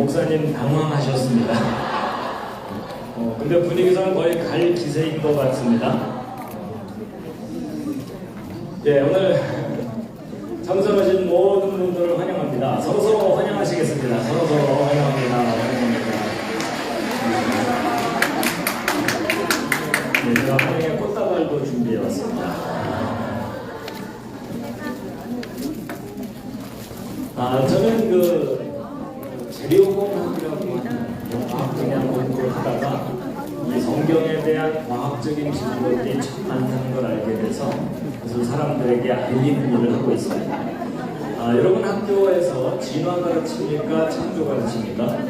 목사님 당황하셨습니다. 근데 분위기상 거의 갈 기세인 것 같습니다. 예, 오늘 참석하신 모든 분들을 환영합니다. 서로서로 환영하시겠습니다. 서로서로 환영합니다. 환영합니다. 네, 제가 환영의 꽃다발도 준비해왔습니다. 저는 재료공학이라고 하는 과학적인 공부를 하다가 이 성경에 대한 과학적인 증거들이 참 많다는 걸 알게 돼서 그래서 사람들에게 알리는 일을 하고 있습니다. 여러분 학교에서 진화 가르칩니까? 창조 가르칩니까?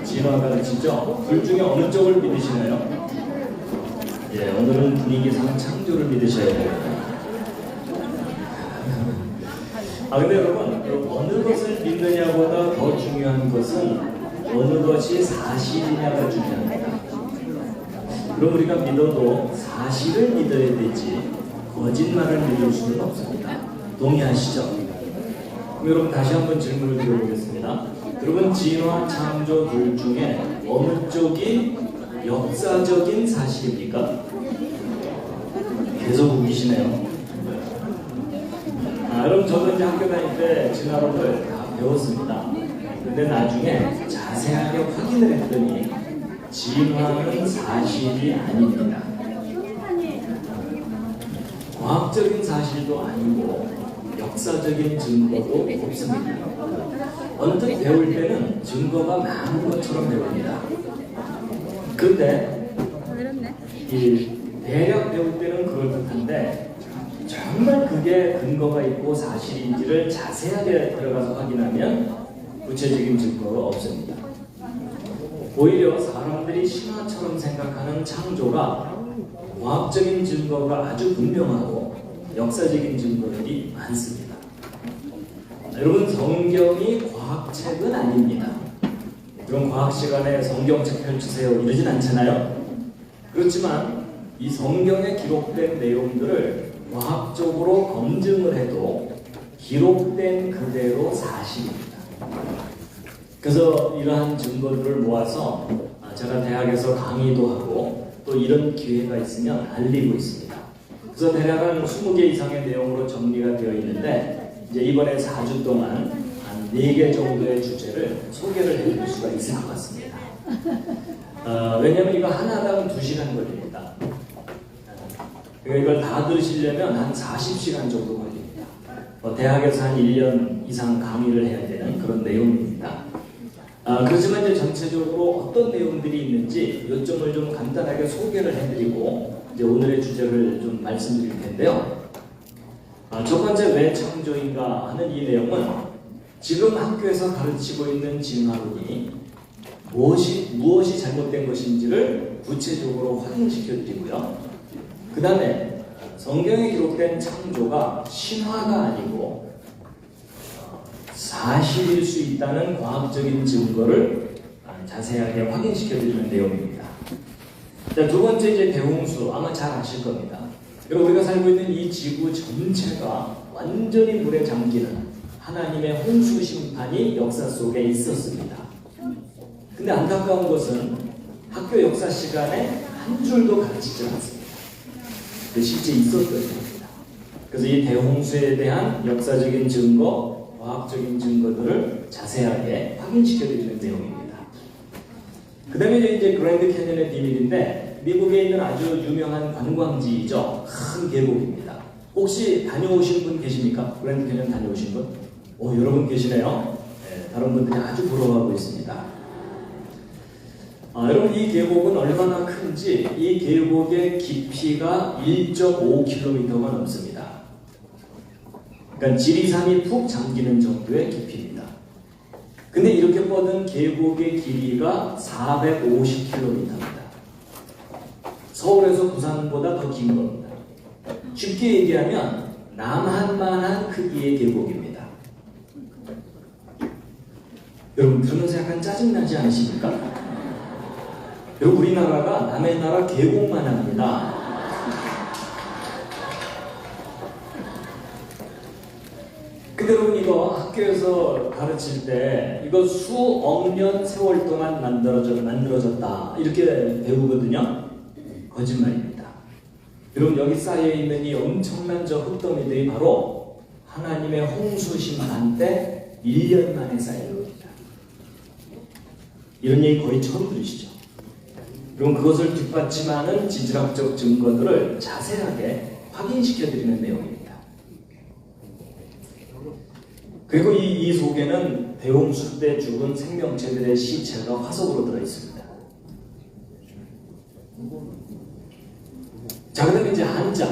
진화 가르치죠? 둘 중에 어느 쪽을 믿으시나요? 예, 오늘은 분위기상 창조를 믿으셔야 돼요. 근데 여러분, 어느 것을 믿느냐보다 더 중요한 것은 어느 것이 사실이냐가 중요합니다. 그럼 우리가 믿어도 사실을 믿어야 되지 거짓말을 믿을 수는 없습니다. 동의하시죠? 그럼 여러분 다시 한번 질문을 드려보겠습니다. 여러분 진화, 창조 둘 중에 어느 쪽이 역사적인 사실입니까? 계속 우기시네요. 여러분 저도 이제 학교 다닐 때 진화론을 다 배웠습니다. 근데 나중에 자세하게 확인을 했더니 진화는 사실이 아닙니다. 과학적인 사실도 아니고 역사적인 증거도 없습니다. 언뜻 배울 때는 증거가 많은 것처럼 배웁니다. 근데 대략 배울 때는 그럴듯한데 정말 그게 근거가 있고 사실인지를 자세하게 들어가서 확인하면 구체적인 증거가 없습니다. 오히려 사람들이 신화처럼 생각하는 창조가 과학적인 증거가 아주 분명하고 역사적인 증거들이 많습니다. 여러분 성경이 과학책은 아닙니다. 그런 과학 시간에 성경책 펼치세요 이러진 않잖아요. 그렇지만 이 성경에 기록된 내용들을 과학적으로 검증을 해도 기록된 그대로 사실입니다. 그래서 이러한 증거들을 모아서 제가 대학에서 강의도 하고 또 이런 기회가 있으면 알리고 있습니다. 그래서 대략 한 20개 이상의 내용으로 정리가 되어 있는데 이제 이번에 4주 동안 한 4개 정도의 주제를 소개를 해드릴 수가 있을 것 같습니다. 왜냐하면 이거 하나당 2시간 걸립니다. 이걸 다 들으시려면 한 40시간 정도 걸립니다. 대학에서 한 1년 이상 강의를 해야 되는 그런 내용입니다. 그렇지만 이제 전체적으로 어떤 내용들이 있는지 요점을 좀 간단하게 소개를 해드리고 이제 오늘의 주제를 좀 말씀드릴 텐데요. 첫 번째 왜 창조인가 하는 이 내용은 지금 학교에서 가르치고 있는 진화론이 무엇이 잘못된 것인지를 구체적으로 확인시켜 드리고요. 그 다음에 성경에 기록된 창조가 신화가 아니고 사실일 수 있다는 과학적인 증거를 자세하게 확인시켜 드리는 내용입니다. 자, 두 번째 이제 대홍수 아마 잘 아실 겁니다. 그리고 우리가 살고 있는 이 지구 전체가 완전히 물에 잠기는 하나님의 홍수 심판이 역사 속에 있었습니다. 근데 안타까운 것은 학교 역사 시간에 한 줄도 가르치지 않습니다. 실제 있었던 일입니다. 그래서 이 대홍수에 대한 역사적인 증거, 과학적인 증거들을 자세하게 확인시켜 드리는 내용입니다. 그 다음에 이제 그랜드 캐년의 비밀인데 미국에 있는 아주 유명한 관광지이죠. 큰 계곡입니다. 혹시 다녀오신 분 계십니까? 그랜드 캐년 다녀오신 분? 여러분 계시네요. 네, 다른 분들이 아주 부러워하고 있습니다. 여러분 이 계곡은 얼마나 큰지 이 계곡의 깊이가 1.5km가 넘습니다. 그러니까 지리산이 푹 잠기는 정도의 깊이입니다. 근데 이렇게 뻗은 계곡의 길이가 450km입니다. 서울에서 부산보다 더 긴 겁니다. 쉽게 얘기하면 남한만한 크기의 계곡입니다. 여러분 들으면서 약간 짜증나지 않으십니까? 여러분 우리나라가 남의 나라 계곡만 합니다. 근데 여러분 이거 학교에서 가르칠 때 이거 수억 년 세월 동안 만들어졌다 이렇게 배우거든요. 거짓말입니다. 여러분 여기 쌓여있는 이 엄청난 저 흙더미들이 바로 하나님의 홍수 심판 때 1년 만에 쌓인 겁니다. 이런 얘기 거의 처음 들으시죠? 그럼 그것을 뒷받침하는 지질학적 증거들을 자세하게 확인시켜드리는 내용입니다. 그리고 이 속에는 대홍수 때 죽은 생명체들의 시체가 화석으로 들어있습니다. 자, 그 다음에 이제 한자.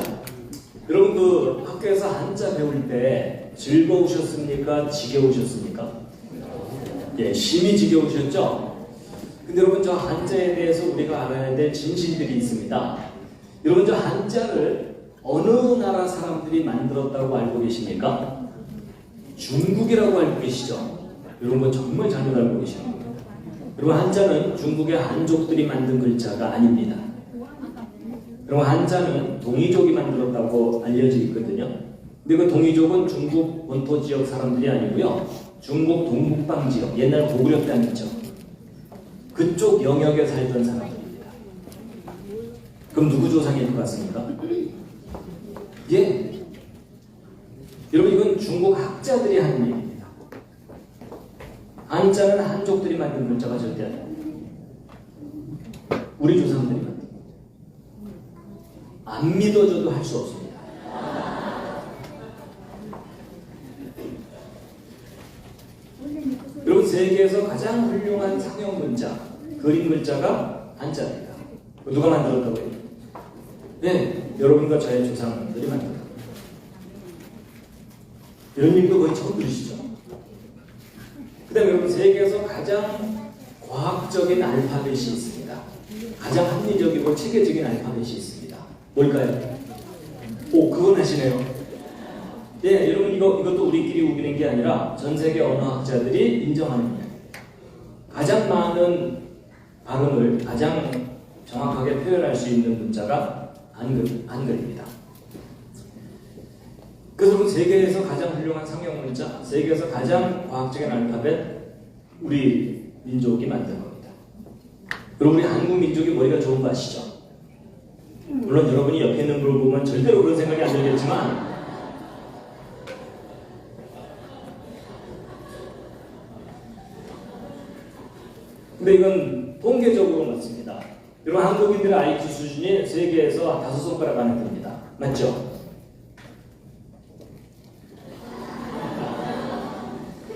여러분 그 학교에서 한자 배울 때 즐거우셨습니까? 지겨우셨습니까? 예, 심히 지겨우셨죠? 근데 여러분 저 한자에 대해서 우리가 알아야 될 진실들이 있습니다. 여러분 저 한자를 어느 나라 사람들이 만들었다고 알고 계십니까? 중국이라고 알고 계시죠? 여러분 정말 잘못 알고 계십니다. 여러분 한자는 중국의 한족들이 만든 글자가 아닙니다. 그리고 한자는 동이족이 만들었다고 알려져 있거든요. 근데 그 동이족은 중국 본토 지역 사람들이 아니고요. 중국 동북방 지역, 옛날 고구려 땅 있죠. 그쪽 영역에 살던 사람들입니다. 그럼 누구 조상일 것 같습니까? 예. 여러분 이건 중국 학자들이 하는 얘기입니다. 한자는 한족들이 만든 글자가 절대 아니에요. 우리 조상들이 만든. 안 믿어줘도 할 수 없습니다. 여러분 세계에서 가장 훌륭한 상형 문자, 그림 글자가 한자입니다. 누가 만들었다고요? 네, 여러분과 저의 조상들이 만들었다. 이런 얘기도 거의 처음 들으시죠? 그 다음에 여러분 세계에서 가장 과학적인 알파벳이 있습니다. 가장 합리적이고 체계적인 알파벳이 있습니다. 뭘까요? 오, 그건 아시네요. 네, 여러분 이것도 우리끼리 우기는 게 아니라 전 세계 언어학자들이 인정하는 이야기입니다. 가장 많은 발음을 가장 정확하게 표현할 수 있는 문자가 한글입니다. 그래서 여러분 세계에서 가장 훌륭한 상형 문자, 세계에서 가장 과학적인 알파벳 우리 민족이 만든 겁니다. 여러분 우리 한국 민족이 머리가 좋은 거 아시죠? 물론 여러분이 옆에 있는 걸 보면 절대로 그런 생각이 안 들겠지만 근데 이건 통계적으로 맞습니다. 여러분 한국인들의 IQ 수준이 세계에서 5손가락 안에 듭니다. 맞죠?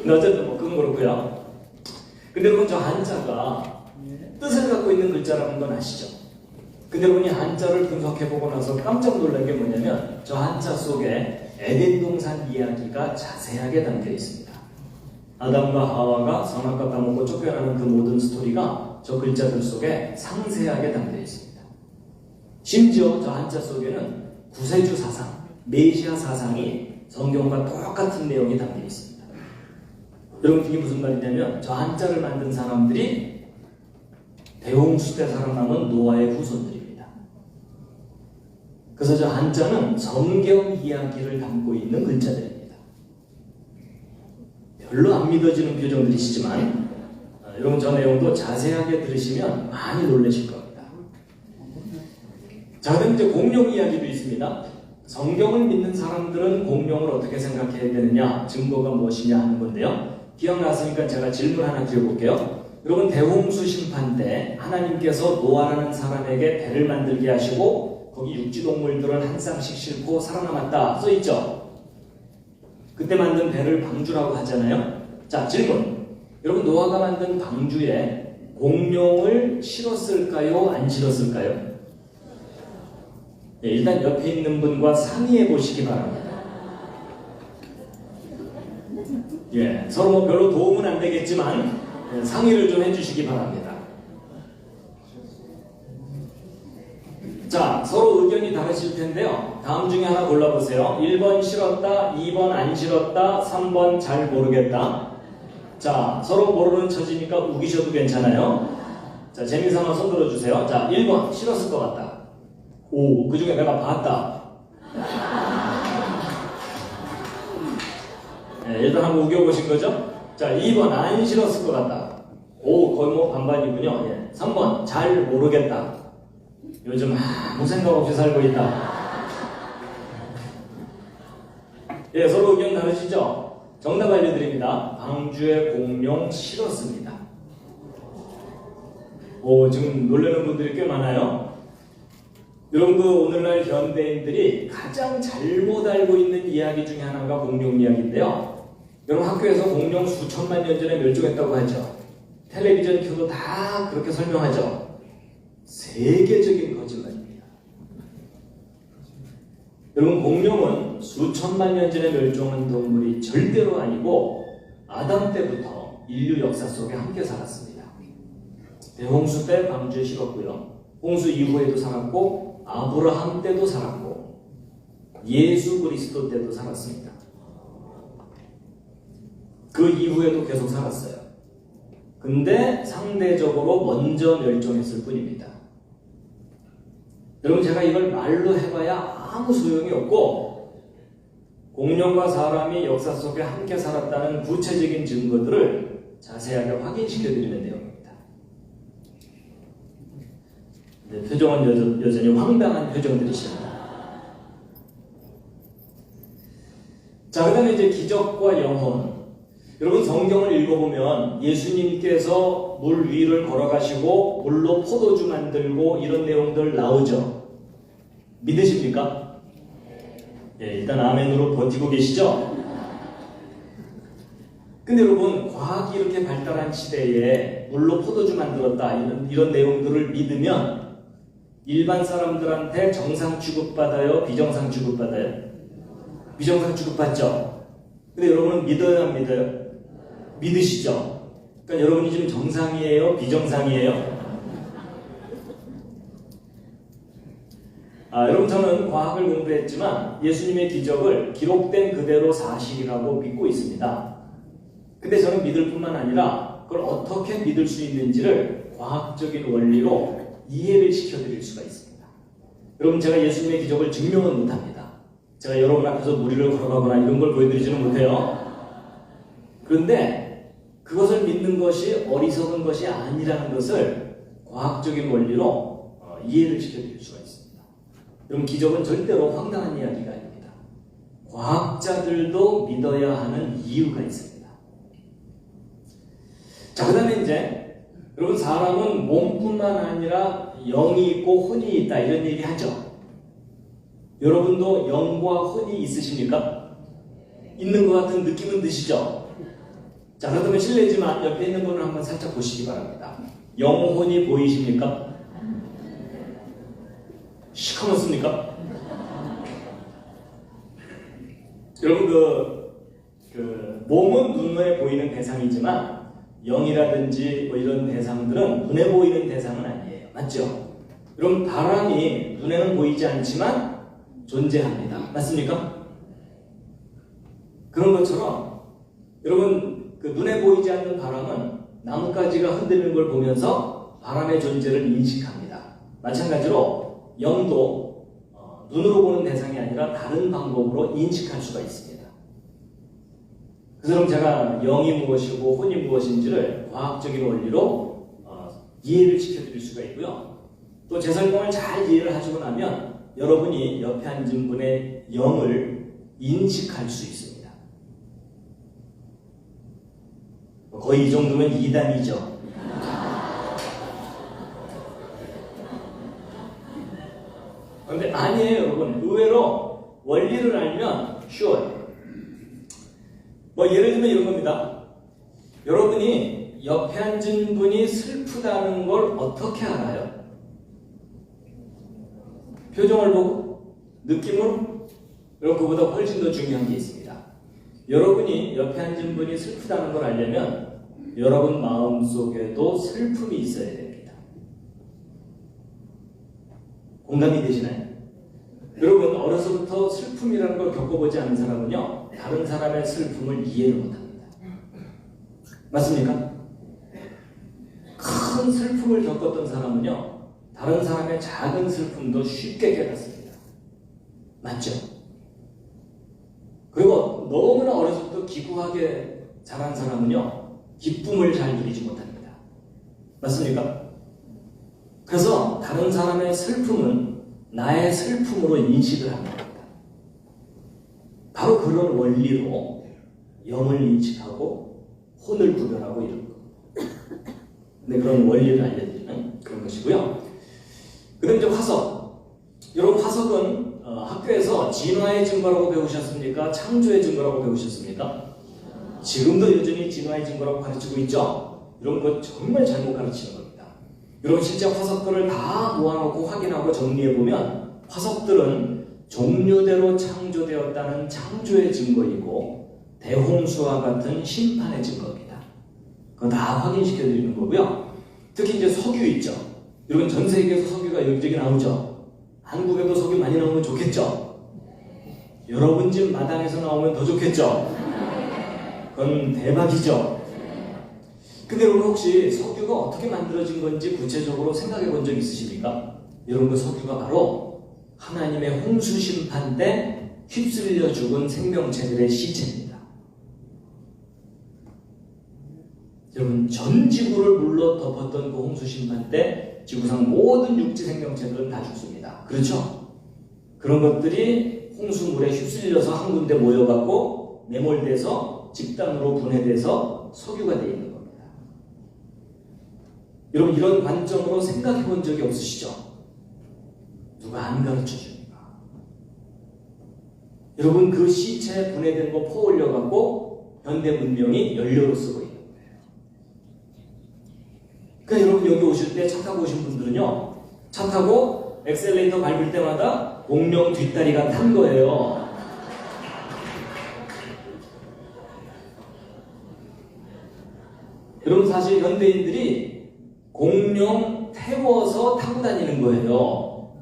근데 어쨌든 뭐 그건 그렇고요. 근데 여러분 저 한자가 뜻을 갖고 있는 글자라는 건 아시죠? 근데 여러분이 한자를 분석해보고 나서 깜짝 놀란 게 뭐냐면 저 한자 속에 에덴 동산 이야기가 자세하게 담겨 있습니다. 아담과 하와가 선악과 따먹고 쫓겨나는 그 모든 스토리가 저 글자들 속에 상세하게 담겨 있습니다. 심지어 저 한자 속에는 구세주 사상, 메시아 사상이 성경과 똑같은 내용이 담겨 있습니다. 여러분 이게 무슨 말이냐면 저 한자를 만든 사람들이 대홍수 때 살아남은 노아의 후손들입니다. 그래서 저 한자는 성경 이야기를 담고 있는 글자들입니다. 별로 안 믿어지는 표정들이시지만 여러분 저 내용도 자세하게 들으시면 많이 놀라실 겁니다. 자, 그럼 이제 공룡 이야기도 있습니다. 성경을 믿는 사람들은 공룡을 어떻게 생각해야 되느냐, 증거가 무엇이냐 하는 건데요. 기억났으니까 제가 질문 하나 드려볼게요. 여러분 대홍수 심판 때 하나님께서 노아라는 사람에게 배를 만들게 하시고 거기 육지동물들을 한 쌍씩 싣고 살아남았다 써있죠? 그때 만든 배를 방주라고 하잖아요. 자, 질문. 여러분 노아가 만든 방주에 공룡을 실었을까요? 안 실었을까요? 네, 일단 옆에 있는 분과 상의해 보시기 바랍니다. 예, 서로 뭐 별로 도움은 안 되겠지만 상의를 좀 해주시기 바랍니다. 자, 서로 의견이 다르실 텐데요. 다음 중에 하나 골라보세요. 1번 싫었다, 2번 안 싫었다, 3번 잘 모르겠다. 자, 서로 모르는 처지니까 우기셔도 괜찮아요. 자, 재미삼아 손 들어주세요. 자, 1번 싫었을 것 같다. 오, 그 중에 내가 봤다. 일단 한번 우겨보신 거죠? 자, 2번 안 싫었을 것 같다. 오, 거의 뭐 반반이군요. 3번 잘 모르겠다. 요즘 아무 생각 없이 살고 있다. 서로 의견 다르시죠? 정답 알려드립니다. 방주의 공룡 싫었습니다. 오, 지금 놀라는 분들이 꽤 많아요. 여러분, 오늘날 현대인들이 가장 잘못 알고 있는 이야기 중에 하나가 공룡 이야기인데요. 여러분, 학교에서 공룡 수천만 년 전에 멸종했다고 하죠. 텔레비전 켜도 다 그렇게 설명하죠. 세계적인 거짓말입니다. 여러분, 공룡은 수천만 년 전에 멸종한 동물이 절대로 아니고 아담 때부터 인류 역사 속에 함께 살았습니다. 대홍수 때 방주에 실었고요. 홍수 이후에도 살았고 아브라함 때도 살았고 예수 그리스도 때도 살았습니다. 그 이후에도 계속 살았어요. 근데 상대적으로 먼저 멸종했을 뿐입니다. 여러분, 제가 이걸 말로 해봐야 아무 소용이 없고 공룡과 사람이 역사 속에 함께 살았다는 구체적인 증거들을 자세하게 확인시켜드리는 내용입니다. 표정은 여전히 황당한 표정들이십니다. 자, 그 다음에 이제 기적과 영혼. 여러분, 성경을 읽어보면 예수님께서 물 위를 걸어가시고 물로 포도주 만들고 이런 내용들 나오죠. 믿으십니까? 일단 아멘으로 버티고 계시죠? 근데 여러분, 과학이 이렇게 발달한 시대에 물로 포도주 만들었다 이런 내용들을 믿으면 일반 사람들한테 정상 취급받아요? 비정상 취급받아요? 비정상 취급받죠? 근데 여러분은 믿어요? 안 믿어요? 믿으시죠? 그러니까 여러분이 지금 정상이에요? 비정상이에요? 여러분, 저는 과학을 공부했지만 예수님의 기적을 기록된 그대로 사실이라고 믿고 있습니다. 근데 저는 믿을 뿐만 아니라 그걸 어떻게 믿을 수 있는지를 과학적인 원리로 이해를 시켜드릴 수가 있습니다. 여러분, 제가 예수님의 기적을 증명은 못합니다. 제가 여러분 앞에서 무리를 걸어가거나 이런 걸 보여드리지는 못해요. 그런데 그것을 믿는 것이 어리석은 것이 아니라는 것을 과학적인 원리로 이해를 시켜드릴 수가 있습니다. 여러분, 기적은 절대로 황당한 이야기가 아닙니다. 과학자들도 믿어야 하는 이유가 있습니다. 자, 그 다음에 이제 여러분, 사람은 몸뿐만 아니라 영이 있고 혼이 있다 이런 얘기 하죠. 여러분도 영과 혼이 있으십니까? 있는 것 같은 느낌은 드시죠? 자, 그렇다면 실례지만 옆에 있는 분을 한번 살짝 보시기 바랍니다. 영혼이 보이십니까? 시커멓습니까? 여러분, 몸은 눈에 보이는 대상이지만 영이라든지 뭐 이런 대상들은 눈에 보이는 대상은 아니에요. 맞죠? 여러분, 바람이 눈에는 보이지 않지만 존재합니다. 맞습니까? 그런 것처럼 여러분, 눈에 보이지 않는 바람은 나뭇가지가 흔들리는 걸 보면서 바람의 존재를 인식합니다. 마찬가지로 영도 눈으로 보는 대상이 아니라 다른 방법으로 인식할 수가 있습니다. 그래서 제가 영이 무엇이고 혼이 무엇인지를 과학적인 원리로 이해를 시켜드릴 수가 있고요. 또 제 설명을 잘 이해를 하시고 나면 여러분이 옆에 앉은 분의 영을 인식할 수 있습니다. 거의 이 정도면 2단이죠. 그런데 아니에요, 여러분. 의외로 원리를 알면 쉬워요. 예를 들면 이런 겁니다. 여러분이 옆에 앉은 분이 슬프다는 걸 어떻게 알아요? 표정을 보고? 느낌으로? 여러분, 그보다 훨씬 더 중요한 게 있습니다. 여러분이 옆에 앉은 분이 슬프다는 걸 알려면 여러분 마음속에도 슬픔이 있어야 됩니다. 공감이 되시나요? 여러분, 어려서부터 슬픔이라는 걸 겪어보지 않은 사람은요, 다른 사람의 슬픔을 이해를 못합니다. 맞습니까? 큰 슬픔을 겪었던 사람은요, 다른 사람의 작은 슬픔도 쉽게 깨닫습니다. 맞죠? 그리고 너무나 어려서부터 속에서 기구하게 자란 사람은요, 기쁨을 잘 누리지 못합니다. 맞습니까? 그래서 다른 사람의 슬픔은 나의 슬픔으로 인식을 합니다. 바로 그런 원리로 영을 인식하고 혼을 구별하고 이런 겁니다. 근데 그런 원리를 알려드리는 그런 것이고요. 그 다음에 이제 화석. 여러분, 화석은 학교에서 진화의 증거라고 배우셨습니까? 창조의 증거라고 배우셨습니까? 지금도 여전히 진화의 증거라고 가르치고 있죠? 이런 거 정말 잘못 가르치는 겁니다. 여러분, 실제 화석들을 다 모아놓고 확인하고 정리해보면 화석들은 종류대로 창조되었다는 창조의 증거이고 대홍수와 같은 심판의 증거입니다. 그거 다 확인시켜드리는 거고요. 특히 이제 석유 있죠? 여러분, 전 세계에서 석유가 여기저기 나오죠? 한국에도 석유 많이 나오면 좋겠죠? 여러분 집 마당에서 나오면 더 좋겠죠? 그건 대박이죠? 근데 여러분, 혹시 석유가 어떻게 만들어진 건지 구체적으로 생각해 본 적 있으십니까? 여러분, 그 석유가 바로 하나님의 홍수 심판 때 휩쓸려 죽은 생명체들의 시체입니다. 여러분, 전 지구를 물로 덮었던 그 홍수 심판 때 지구상 모든 육지 생명체들은 다 죽습니다. 그렇죠? 그런 것들이 홍수물에 휩쓸려서 한 군데 모여갖고 매몰돼서 집단으로 분해돼서 석유가 되어 있는 겁니다. 여러분, 이런 관점으로 생각해 본 적이 없으시죠? 누가 안 가르쳐 줍니까? 여러분, 그 시체 분해된 거 퍼올려갖고 현대 문명이 연료로 쓰고 있는 거예요. 그러니까 여러분, 여기 오실 때 차 타고 오신 분들은요, 차 타고 엑셀레이터 밟을 때마다 공룡 뒷다리가 탄 거예요. 여러분, 사실 현대인들이 공룡 태워서 타고 다니는 거예요.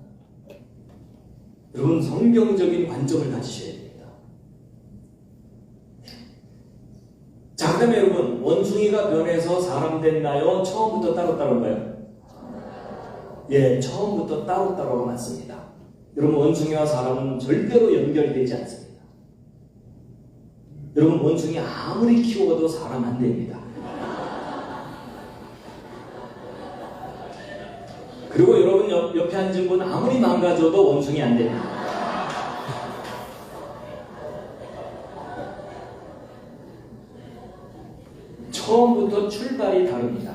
여러분, 성경적인 관점을 가지셔야 됩니다. 자, 그 다음에 여러분, 원숭이가 변해서 사람 됐나요? 처음부터 따로따로인가요? 예, 처음부터 따로따로가 맞습니다. 여러분, 원숭이와 사람은 절대로 연결되지 않습니다. 여러분, 원숭이 아무리 키워도 사람 안 됩니다. 그리고 여러분 옆에 앉은 분 아무리 망가져도 원숭이 안 됩니다. 처음부터 출발이 다릅니다.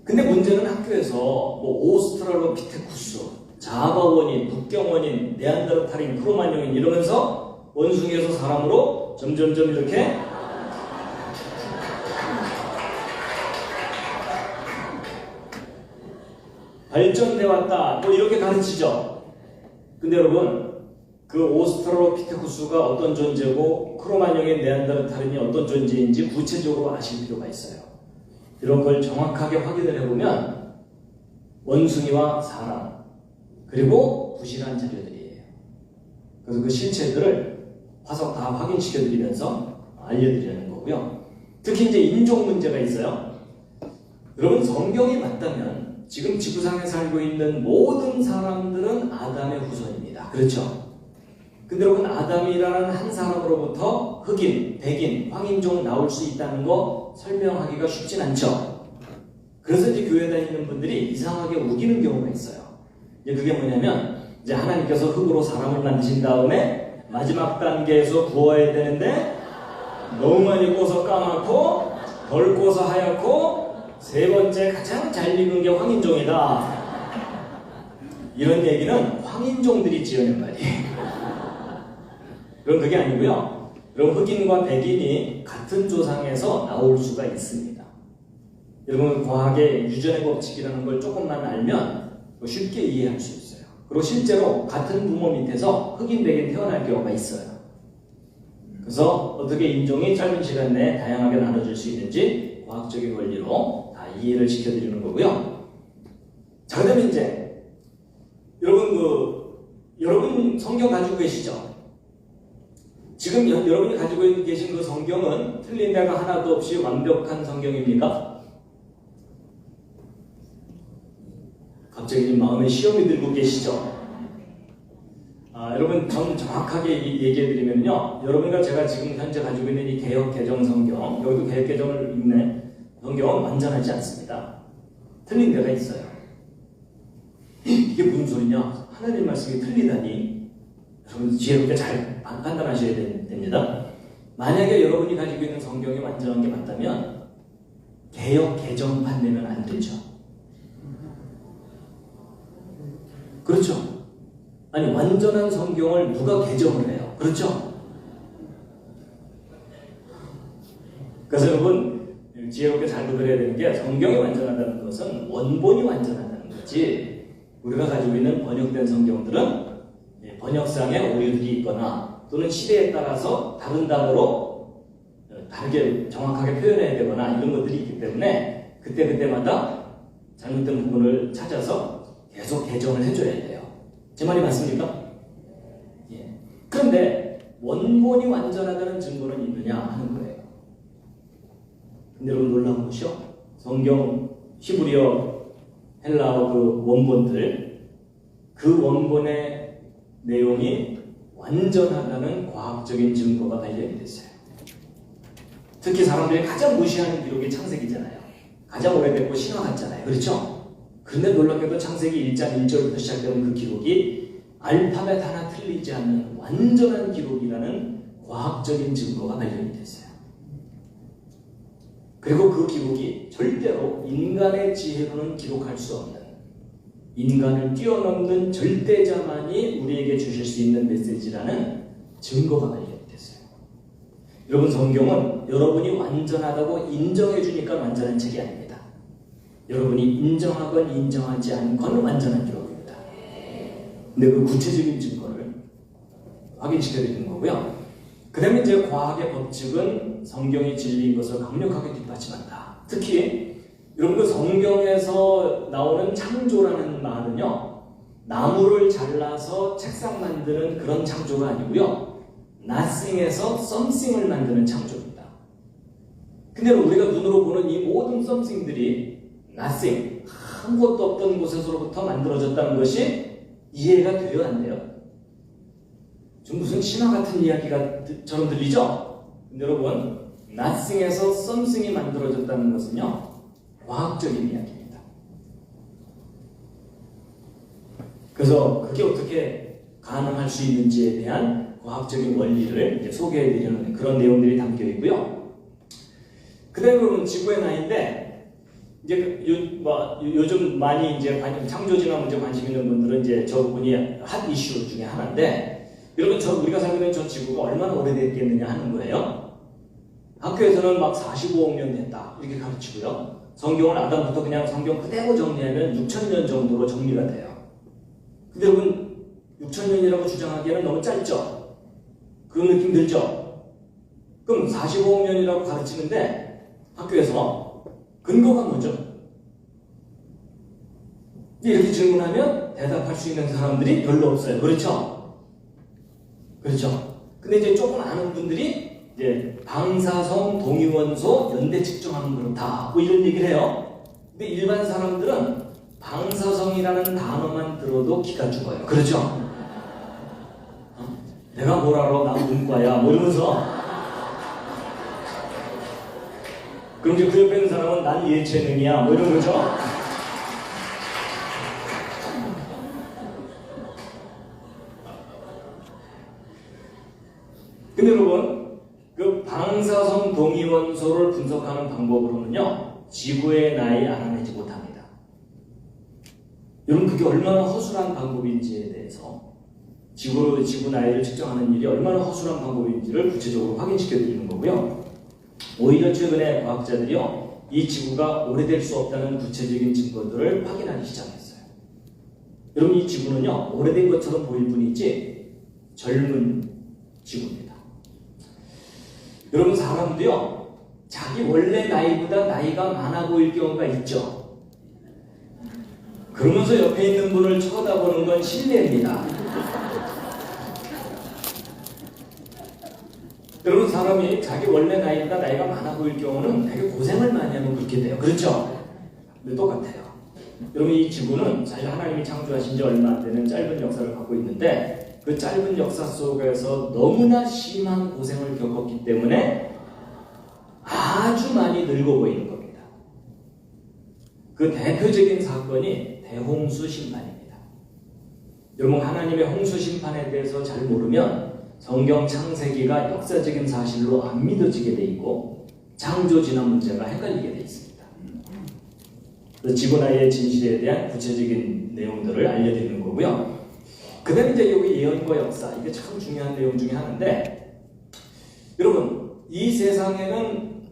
근데 문제는 학교에서 뭐 오스트랄로피테쿠스, 자바원인, 북경원인, 네안데르탈인, 크로마뇽인 이러면서 원숭이에서 사람으로 점점점 이렇게 발전돼 왔다, 뭐 이렇게 가르치죠. 근데 여러분, 그 오스트랄로피테쿠스가 어떤 존재고 크로마뇽인 네안데르탈인이 어떤 존재인지 구체적으로 아실 필요가 있어요. 이런 걸 정확하게 확인을 해보면 원숭이와 사람, 그리고 부실한 자료들이에요. 그래서 그 실체들을 화석 다 확인시켜드리면서 알려드리는 거고요. 특히 이제 인종 문제가 있어요. 여러분, 성경이 맞다면 지금 지구상에 살고 있는 모든 사람들은 아담의 후손입니다. 그렇죠? 근데 여러분, 아담이라는 한 사람으로부터 흑인, 백인, 황인종 나올 수 있다는 거 설명하기가 쉽진 않죠? 그래서 이제 교회 다니는 분들이 이상하게 우기는 경우가 있어요. 이제 그게 뭐냐면, 이제 하나님께서 흙으로 사람을 만드신 다음에 마지막 단계에서 구워야 되는데 너무 많이 구워서 까맣고 덜 구워서 하얗고 세 번째 가장 잘 익은 게 황인종이다. 이런 얘기는 황인종들이 지어낸 말이에요. 그럼 그게 아니고요. 그럼 흑인과 백인이 같은 조상에서 나올 수가 있습니다. 여러분, 과학의 유전의 법칙이라는 걸 조금만 알면 쉽게 이해할 수 있어요. 그리고 실제로 같은 부모 밑에서 흑인, 백인 태어날 경우가 있어요. 그래서 어떻게 인종이 짧은 시간 내에 다양하게 나눠질 수 있는지 과학적인 원리로 다 이해를 시켜드리는 거고요. 자, 그 다음에 이제 여러분 성경 가지고 계시죠? 지금 여러분이 가지고 계신 그 성경은 틀린 데가 하나도 없이 완벽한 성경입니까? 갑자기 마음에 시험이 들고 계시죠? 여러분 정확하게 얘기해드리면요, 여러분과 제가 지금 현재 가지고 있는 이 개역 개정 성경, 여기도 개역 개정을 읽는 성경은 완전하지 않습니다. 틀린 데가 있어요. 이게 무슨 소리냐? 하나님 말씀이 틀리다니. 여러분 지혜롭게 잘 판단하셔야 됩니다. 만약에 여러분이 가지고 있는 성경이 완전한 게 맞다면 개역 개정판 내면 안 되죠. 그렇죠? 아니, 완전한 성경을 누가 개정을 해요? 그렇죠? 그래서 여러분 지혜롭게 잘 구별해야 되는 게, 성경이 완전하다는 것은 원본이 완전하다는 거지, 우리가 가지고 있는 번역된 성경들은 번역상에 오류들이 있거나 또는 시대에 따라서 다른 단어로 다르게 정확하게 표현해야 되거나 이런 것들이 있기 때문에 그때마다 잘못된 부분을 찾아서 계속 개정을 해줘야 돼요. 제 말이 맞습니까? 예. 그런데 원본이 완전하다는 증거는 있느냐 하는 거예요. 근데 여러분 놀라운 것이요, 성경 히브리어, 헬라어 그 원본들, 그 원본의 내용이 완전하다는 과학적인 증거가 발견이 됐어요. 특히 사람들이 가장 무시하는 기록이 창세기잖아요. 가장 오래됐고 신화 같잖아요. 그렇죠? 그런데 놀랍게도 창세기 1장 1절부터 시작되는 그 기록이 알파벳 하나 틀리지 않는 완전한 기록이라는 과학적인 증거가 발견이 됐어요. 그리고 그 기록이 절대로 인간의 지혜로는 기록할 수 없는, 인간을 뛰어넘는 절대자만이 우리에게 주실 수 있는 메시지라는 증거가 발견이 됐어요. 여러분, 성경은 여러분이 완전하다고 인정해 주니까 완전한 책이 아닙니다. 여러분이 인정하건 인정하지 않건 완전한 기록입니다. 근데 그 구체적인 증거를 확인시켜 드리는 거고요. 그 다음에 이제 과학의 법칙은 성경이 진리인 것을 강력하게 뒷받침한다. 특히 여러분, 그 성경에서 나오는 창조라는 말은요, 나무를 잘라서 책상 만드는 그런 창조가 아니고요, nothing에서 something을 만드는 창조입니다. 근데 우리가 눈으로 보는 이 모든 something들이 nothing, 아무것도 없던 곳에서부터 만들어졌다는 것이 이해가 돼요, 안 돼요? 좀 무슨 신화 같은 이야기가처럼 들리죠? 근데 여러분, nothing에서 something이 만들어졌다는 것은요, 과학적인 이야기입니다. 그래서 그게 어떻게 가능할 수 있는지에 대한 과학적인 원리를 이제 소개해드리는 그런 내용들이 담겨 있고요. 그 다음에 여러분, 지구의 나이인데, 이제 요즘 많이 이제 창조지나 문제 관심 있는 분들은 이제 저 부분이 핫 이슈 중에 하나인데, 여러분, 우리가 살고 있는 저 지구가 얼마나 오래됐겠느냐 하는 거예요. 학교에서는 막 45억 년 됐다 이렇게 가르치고요. 성경을 아담부터 그냥 성경 그대로 정리하면 6,000년 정도로 정리가 돼요. 근데 여러분, 6,000년이라고 주장하기에는 너무 짧죠? 그런 느낌 들죠? 그럼 45억 년이라고 가르치는데 학교에서 근거가 뭐죠? 이렇게 질문하면 대답할 수 있는 사람들이 별로 없어요. 그렇죠? 그렇죠? 근데 이제 조금 아는 분들이 이제 방사성 동위원소 연대 측정하는 그렇다 뭐 이런 얘기를 해요. 근데 일반 사람들은 방사성이라는 단어만 들어도 기가 죽어요. 그렇죠? 내가 뭘 알아? 나 문과야 뭐 이러면서. 그럼 이제 그 옆에 있는 사람은 난 예체능이야 뭐 이런 거죠. 근데 여러분, 그 방사성 동위원소를 분석하는 방법으로는요, 지구의 나이 알아내지 못합니다. 여러분, 그게 얼마나 허술한 방법인지에 대해서, 지구 나이를 측정하는 일이 얼마나 허술한 방법인지를 구체적으로 확인시켜 드리는 거고요. 오히려 최근에 과학자들이요, 이 지구가 오래될 수 없다는 구체적인 증거들을 확인하기 시작했어요. 여러분, 이 지구는요, 오래된 것처럼 보일 뿐이지 젊은 지구입니다. 여러분, 사람도요, 자기 원래 나이보다 나이가 많아 보일 경우가 있죠. 그러면서 옆에 있는 분을 쳐다보는 건 실례입니다. 여러분, 사람이 자기 원래 나이보다 나이가 많아 보일 경우는 되게 고생을 많이 하면 그렇게 돼요. 그렇죠? 근데 똑같아요. 여러분, 이 지구는 사실 하나님이 창조하신 지 얼마 안 되는 짧은 역사를 갖고 있는데, 그 짧은 역사 속에서 너무나 심한 고생을 겪었기 때문에 아주 많이 늙어 보이는 겁니다. 그 대표적인 사건이 대홍수 심판입니다. 여러분, 하나님의 홍수 심판에 대해서 잘 모르면 성경 창세기가 역사적인 사실로 안 믿어지게 돼 있고 창조 진화 문제가 헷갈리게 돼 있습니다. 지구나이의 진실에 대한 구체적인 내용들을 알려드리는 거고요. 그 다음에 이제 여기 예언과 역사, 이게 참 중요한 내용 중에 하나인데, 여러분, 이 세상에는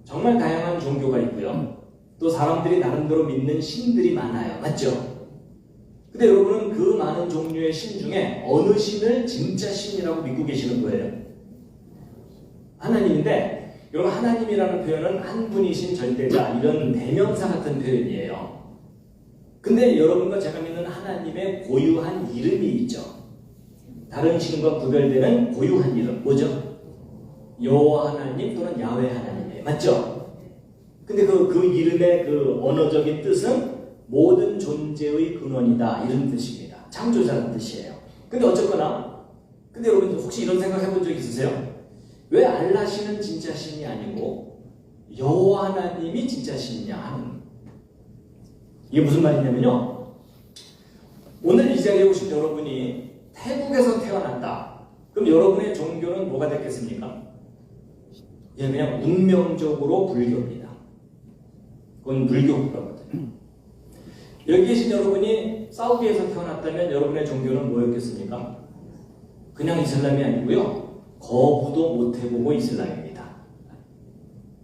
정말 다양한 종교가 있고요. 또 사람들이 나름대로 믿는 신들이 많아요. 맞죠? 근데 여러분은 그 많은 종류의 신 중에 어느 신을 진짜 신이라고 믿고 계시는 거예요? 하나님인데, 여러분, 하나님이라는 표현은 한 분이신 절대자, 이런 대명사 같은 표현이에요. 근데 여러분과 제가 믿는 하나님의 고유한 이름이 있죠. 다른 신과 구별되는 고유한 이름, 뭐죠? 여호와 하나님 또는 야훼 하나님이에요. 맞죠? 근데 그 이름의 그 언어적인 뜻은 모든 존재의 근원이다, 이런 뜻입니다. 창조자라는 뜻이에요. 근데 어쨌거나, 근데 여러분 혹시 이런 생각 해본 적 있으세요? 왜 알라 신은 진짜 신이 아니고 여호와 하나님이 진짜 신이냐 하는, 이게 무슨 말이냐면요, 오늘 이 자리에 오신 여러분이 태국에서 태어났다. 그럼 여러분의 종교는 뭐가 됐겠습니까? 예, 그냥 운명적으로 불교입니다. 그건 불교 국가거든요. 여기 계신 여러분이 사우디에서 태어났다면 여러분의 종교는 뭐였겠습니까? 그냥 이슬람이 아니고요, 거부도 못 해보고 이슬람입니다.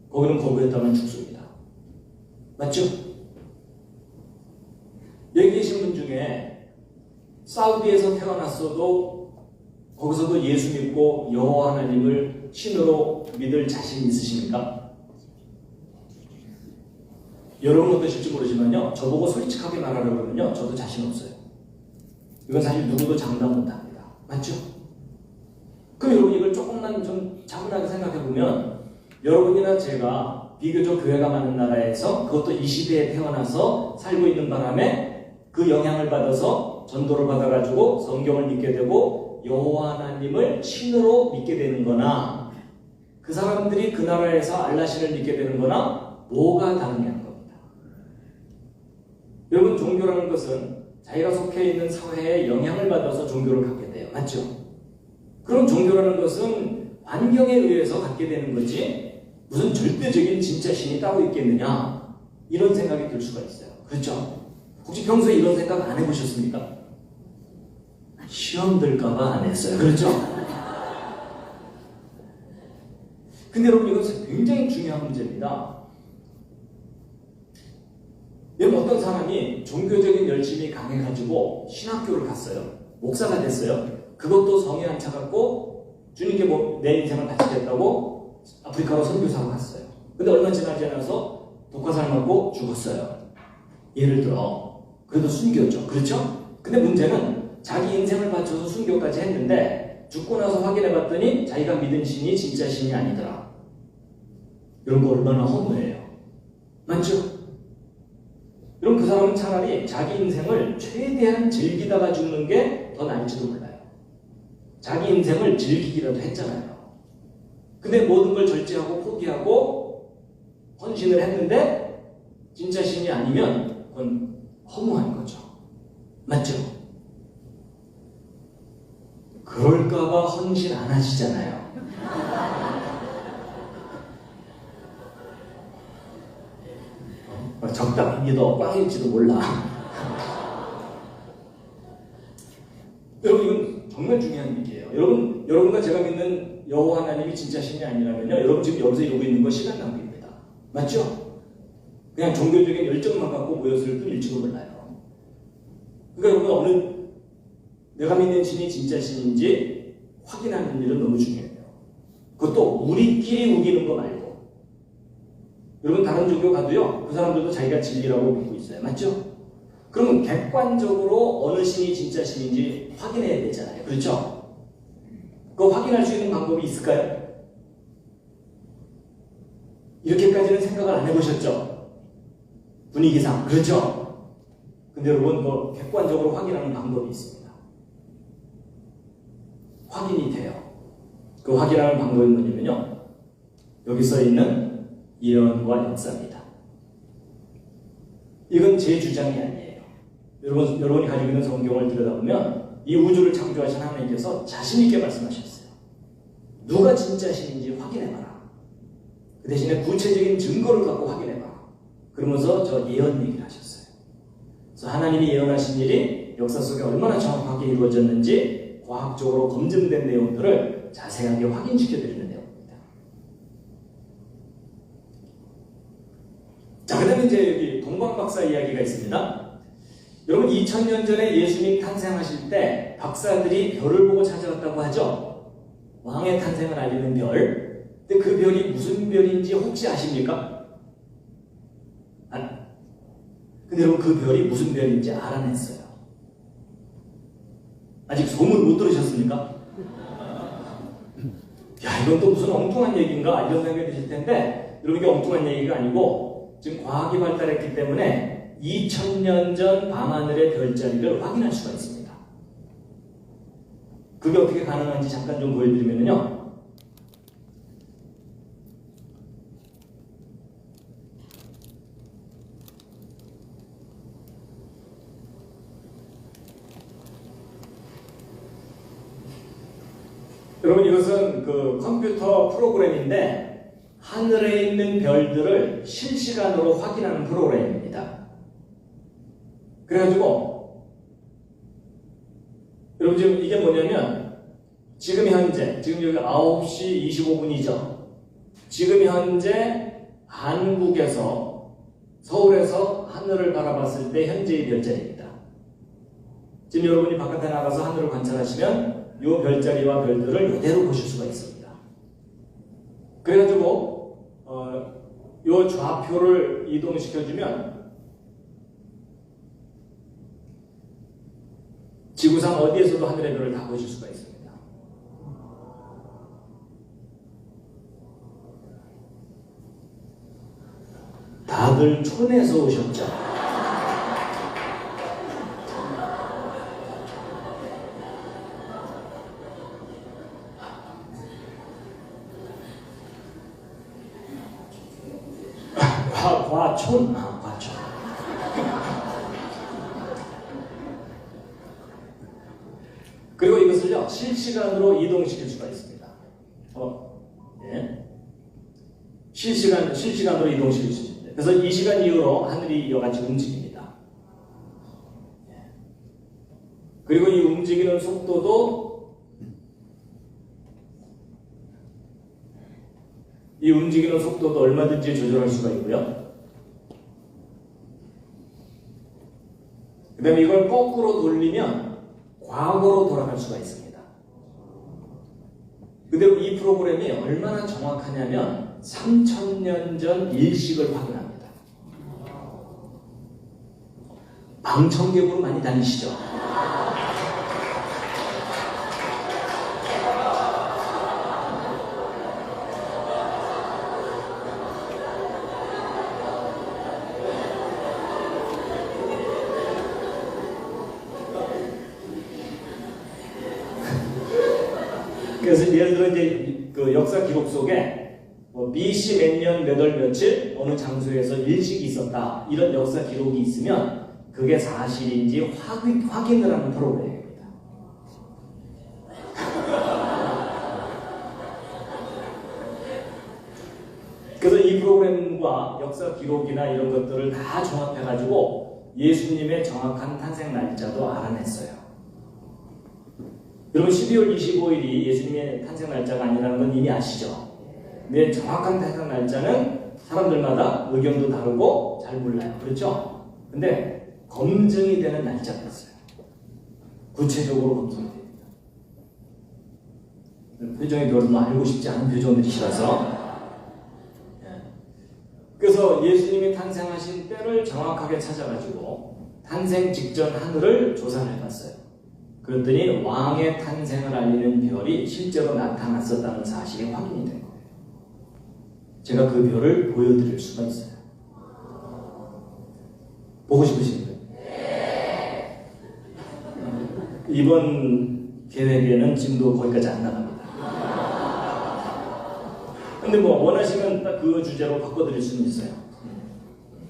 거기는 거부했다면 죽습니다. 맞죠? 여기 계신 분 중에 사우디에서 태어났어도 거기서도 예수 믿고 여호와 하나님을 신으로 믿을 자신 있으십니까? 여러분 어떠실지 모르지만요, 저보고 솔직하게 말하라고 그러면요, 저도 자신 없어요. 이건 사실 누구도 장담 못합니다. 맞죠? 그럼 여러분 이걸 조금만 좀 차분하게 생각해보면, 여러분이나 제가 비교적 교회가 많은 나라에서, 그것도 이 시대에 태어나서 살고 있는 바람에 그 영향을 받아서 전도를 받아가지고 성경을 믿게 되고 여호와 하나님을 신으로 믿게 되는 거나, 그 사람들이 그 나라에서 알라신을 믿게 되는 거나 뭐가 다르냐는 겁니다. 여러분, 종교라는 것은 자기가 속해 있는 사회에 영향을 받아서 종교를 갖게 돼요. 맞죠? 그럼 종교라는 것은 환경에 의해서 갖게 되는 거지 무슨 절대적인 진짜 신이 따로 있겠느냐, 이런 생각이 들 수가 있어요. 그렇죠? 혹시 평소에 이런 생각 안 해보셨습니까? 시험 들까봐 안 했어요. 그렇죠? 근데 여러분, 이것은 굉장히 중요한 문제입니다. 여러분, 어떤 사람이 종교적인 열심이 강해가지고 신학교를 갔어요. 목사가 됐어요. 그것도 성에 안 차갖고 주님께 내 인생을 바치겠다고 아프리카로 선교사로 갔어요. 근데 얼마 지나지 않아서 독화살 맞고 죽었어요. 예를 들어. 그래도 순교죠. 그렇죠? 근데 문제는 자기 인생을 바쳐서 순교까지 했는데 죽고 나서 확인해봤더니 자기가 믿은 신이 진짜 신이 아니더라. 이런 거 얼마나 허무해요. 맞죠? 그럼 그 사람은 차라리 자기 인생을 최대한 즐기다가 죽는 게 더 나을지도 몰라요. 자기 인생을 즐기기라도 했잖아요. 근데 모든 걸 절제하고 포기하고 헌신을 했는데 진짜 신이 아니면 그건 허무한 거죠. 맞죠? 그럴까봐 헌신 안 하시잖아요. 적당히 믿어 꽝일지도 몰라. 여러분, 이건 정말 중요한 얘기예요. 여러분과 제가 믿는 여호와 하나님이 진짜 신이 아니라면요, 여러분 지금 여기서 이러고 있는 거 시간 낭비입니다. 맞죠? 그냥 종교적인 열정만 갖고 모였을 뿐일지도 몰라요. 그러니까 여러분, 내가 믿는 신이 진짜 신인지 확인하는 일은 너무 중요해요. 그것도 우리끼리 우기는 거 말고. 여러분, 다른 종교 가도요, 그 사람들도 자기가 진리라고 믿고 있어요. 맞죠? 그러면 객관적으로 어느 신이 진짜 신인지 확인해야 되잖아요. 그렇죠? 그거 확인할 수 있는 방법이 있을까요? 이렇게까지는 생각을 안 해보셨죠? 분위기상. 그렇죠? 근데 여러분, 그 객관적으로 확인하는 방법이 있습니다. 확인이 돼요. 그 확인하는 방법이 뭐냐면요, 여기 써 있는 예언과 역사입니다. 이건 제 주장이 아니에요. 여러분이 가지고 있는 성경을 들여다보면 이 우주를 창조하신 하나님께서 자신 있게 말씀하셨어요. 누가 진짜 신인지 확인해봐라. 그 대신에 구체적인 증거를 갖고 확인해봐라. 그러면서 저 예언 얘기를 하셨어요. 그래서 하나님이 예언하신 일이 역사 속에 얼마나 정확하게 이루어졌는지 과학적으로 검증된 내용들을 자세하게 확인시켜드리는 내용입니다. 자, 그 다음에 이제 여기 동방박사 이야기가 있습니다. 여러분, 2000년 전에 예수님 탄생하실 때 박사들이 별을 보고 찾아왔다고 하죠. 왕의 탄생을 알리는 별. 근데 그 별이 무슨 별인지 혹시 아십니까? 근데 여러분, 그 별이 무슨 별인지 알아냈어요. 아직 소문 못 들으셨습니까? 야, 이건 또 무슨 엉뚱한 얘기인가 이런 생각이 드실 텐데, 여러분, 이게 엉뚱한 얘기가 아니고 지금 과학이 발달했기 때문에 2000년 전 밤하늘의 별자리를 확인할 수가 있습니다. 그게 어떻게 가능한지 잠깐 좀 보여드리면요. 여러분, 이것은 그 컴퓨터 프로그램인데 하늘에 있는 별들을 실시간으로 확인하는 프로그램입니다. 그래가지고 여러분, 지금 이게 뭐냐면 지금 현재, 지금 여기 9시 25분이죠. 지금 현재 한국에서, 서울에서 하늘을 바라봤을 때 현재의 별자리입니다. 지금 여러분이 바깥에 나가서 하늘을 관찰하시면 이 별자리와 별들을 이대로 보실 수가 있습니다. 그래가지고 이 좌표를 이동시켜주면 지구상 어디에서도 하늘의 별을 다 보실 수가 있습니다. 다들 촌에서 오셨죠? 과촌. 그리고 이것을요, 실시간으로 이동시킬 수가 있습니다. 예. 실시간으로 이동시킬 수 있습니다. 그래서 이 시간 이후로 하늘이 이와같이 움직입니다. 예. 그리고 이 움직이는 속도도 얼마든지 조절할 수가 있고요. 그 다음에 이걸 거꾸로 돌리면 과거로 돌아갈 수가 있습니다. 그대로 이 프로그램이 얼마나 정확하냐면 3000년 전 일식을 확인합니다. 방청객으로 많이 다니시죠? 그래서 예를 들어 이제 그 역사 기록 속에 BC 몇 년 몇 월 며칠 어느 장소에서 일식이 있었다, 이런 역사 기록이 있으면 그게 사실인지 확인을 하는 프로그램입니다. 그래서 이 프로그램과 역사 기록이나 이런 것들을 다 종합해가지고 예수님의 정확한 탄생 날짜도 알아냈어요. 여러분, 12월 25일이 예수님의 탄생 날짜가 아니라는 건 이미 아시죠? 근데 정확한 탄생 날짜는 사람들마다 의견도 다르고 잘 몰라요. 그렇죠? 근데 검증이 되는 날짜가 있어요. 구체적으로 검증이 됩니다. 표정이 별로 알고 싶지 않은 표정들이시라서. 그래서 예수님이 탄생하신 때를 정확하게 찾아가지고 탄생 직전 하늘을 조사를 해봤어요. 그랬더니 왕의 탄생을 알리는 별이 실제로 나타났었다는 사실이 확인이 된 거예요. 제가 그 별을 보여드릴 수가 있어요. 보고 싶으신 거예요? 이번 계획에는 지금도 거기까지 안 나갑니다. 근데 뭐 원하시면 딱 그 주제로 바꿔드릴 수는 있어요.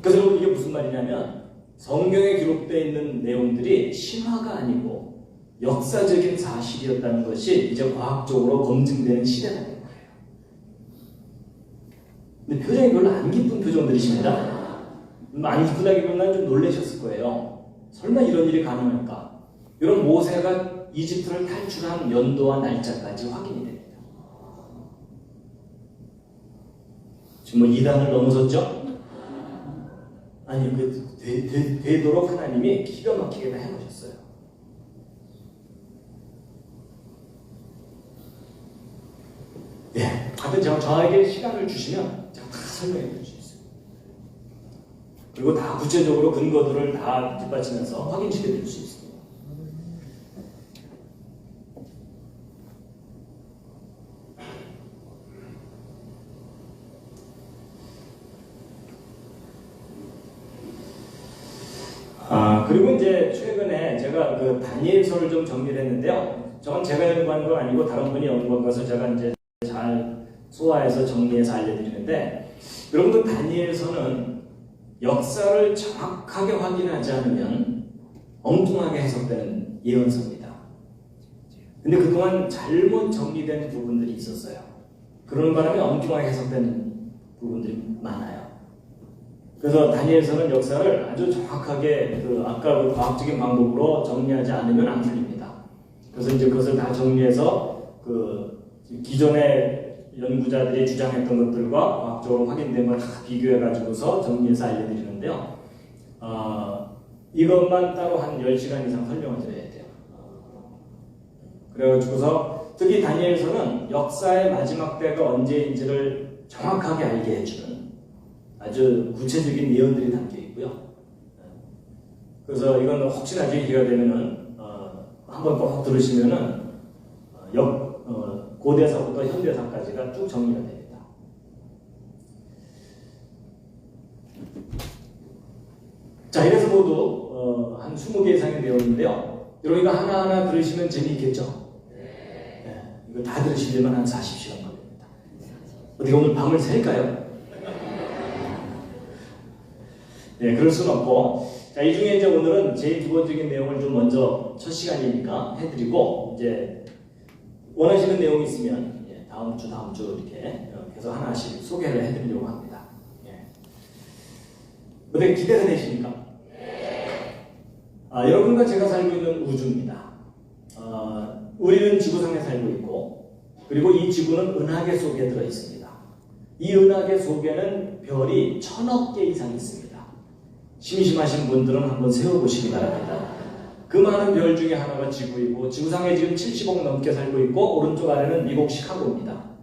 그래서 이게 무슨 말이냐면 성경에 기록되어 있는 내용들이 신화가 아니고 역사적인 사실이었다는 것이 이제 과학적으로 검증되는 시대가 된 거예요. 근데 표정이 별로 안 기쁜 표정들이십니다. 안 기쁘다기보다는 좀 놀라셨을 거예요. 설마 이런 일이 가능할까? 이런 모세가 이집트를 탈출한 연도와 날짜까지 확인이 됩니다. 지금 뭐 2단을 넘어섰죠? 아니, 되도록 하나님이 기가 막히게 다 해놓으셨어요. 네, 하여튼 저에게 시간을 주시면 제가 다 설명해 드릴 수 있어요. 그리고 다 구체적으로 근거들을 다 뒷받치면서 확인시켜 드릴 수 있습니다. 그리고 이제 최근에 제가 그 다니엘서를 좀 정리를 했는데요. 저건 제가 연구한 건 아니고 다른 분이 연구한 것을 제가 이제 잘 소화해서 정리해서 알려드리는데, 여러분들 다니엘서는 역사를 정확하게 확인하지 않으면 엉뚱하게 해석되는 예언서입니다. 근데 그동안 잘못 정리된 부분들이 있었어요. 그러는 바람에 엉뚱하게 해석되는 부분들이 많아요. 그래서 다니엘서는 역사를 아주 정확하게 아까 그 과학적인 방법으로 정리하지 않으면 안 풀립니다. 그래서 이제 그것을 다 정리해서 기존의 연구자들이 주장했던 것들과 과학적으로 확인된 걸 다 비교해가지고서 정리해서 알려드리는데요. 이것만 따로 한 10시간 이상 설명을 드려야 돼요. 그래가지고서 특히 다니엘서는 역사의 마지막 때가 언제인지를 정확하게 알게 해주는 아주 구체적인 예언들이 담겨 있고요. 그래서 이건 혹시나 기회가 되면은 한번 꼭 들으시면은 고대사부터 현대사까지가 쭉 정리가 됩니다. 자, 이래서 모두 한 20개 이상의 내용인데요. 여러분 이거 하나하나 들으시면 재미있겠죠? 네. 이거 다 들으시려면 한 40시간 걸립니다. 어떻게 오늘 밤을 샐까요? 네, 그럴 수는 없고. 자, 이 중에 이제 오늘은 제일 기본적인 내용을 좀 먼저 첫 시간이니까 해드리고, 이제 원하시는 내용이 있으면 다음 주 이렇게 계속 하나씩 소개를 해드리려고 합니다. 어떻게 기대가 되십니까? 여러분과 제가 살고 있는 우주입니다. 우리는 지구상에 살고 있고, 그리고 이 지구는 은하계 속에 들어 있습니다. 이 은하계 속에는 별이 1000억 개 이상 있습니다. 심심하신 분들은 한번 세워보시기 바랍니다. 그 많은 별 중에 하나가 지구이고, 지구상에 지금 70억 넘게 살고 있고, 오른쪽 아래는 미국 시카고입니다.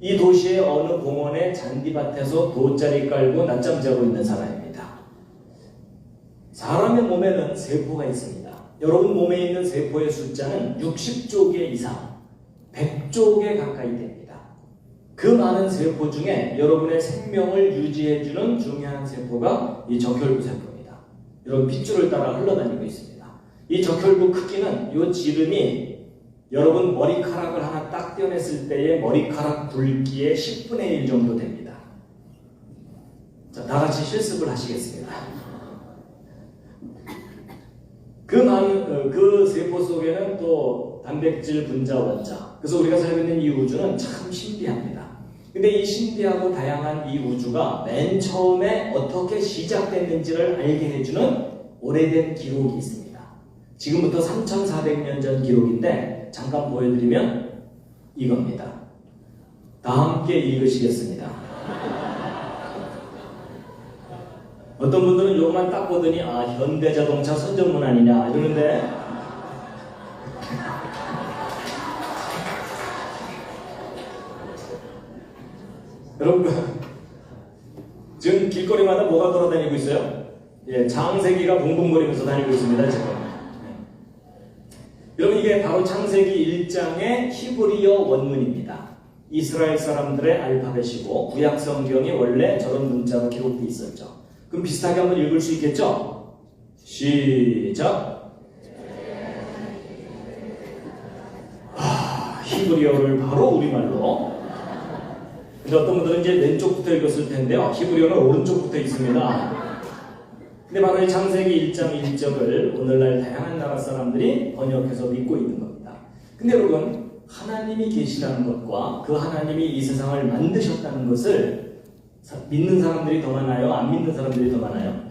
이 도시의 어느 공원의 잔디밭에서 돗자리 깔고 낮잠 자고 있는 사람입니다. 사람의 몸에는 세포가 있습니다. 여러분 몸에 있는 세포의 숫자는 60조 개 이상, 100조 개 가까이 됩니다. 그 많은 세포 중에 여러분의 생명을 유지해주는 중요한 세포가 이 적혈구 세포입니다. 여러분 핏줄을 따라 흘러다니고 있습니다. 이 적혈구 크기는 이 지름이 여러분 머리카락을 하나 딱 떼어냈을 때의 머리카락 굵기의 10분의 1 정도 됩니다. 자, 다 같이 실습을 하시겠습니다. 그 세포 속에는 또 단백질, 분자, 원자. 그래서 우리가 살고 있는 이 우주는 참 신비합니다. 근데 이 신비하고 다양한 이 우주가 맨 처음에 어떻게 시작됐는지를 알게 해주는 오래된 기록이 있습니다. 지금부터 3400년 전 기록인데 잠깐 보여드리면 이겁니다. 다 함께 읽으시겠습니다. 어떤 분들은 이것만 딱 보더니 현대자동차 선전문 아니냐 이러는데, 여러분 지금 길거리마다 뭐가 돌아다니고 있어요? 창세기가 붕붕거리면서 다니고 있습니다. 지금. 여러분 이게 바로 창세기 1장의 히브리어 원문입니다. 이스라엘 사람들의 알파벳이고 구약 성경이 원래 저런 문자로 기록되어 있었죠. 그럼 비슷하게 한번 읽을 수 있겠죠? 시작! 히브리어를 바로 우리말로. 근데 어떤 분들은 이제 왼쪽부터 읽었을 텐데요. 히브리어는 오른쪽부터 있습니다. 근데 바로 이 창세기 1장 1절을 오늘날 다양한 나라 사람들이 번역해서 믿고 있는 겁니다. 근데 여러분, 하나님이 계시다는 것과 그 하나님이 이 세상을 만드셨다는 것을 믿는 사람들이 더 많아요? 안 믿는 사람들이 더 많아요?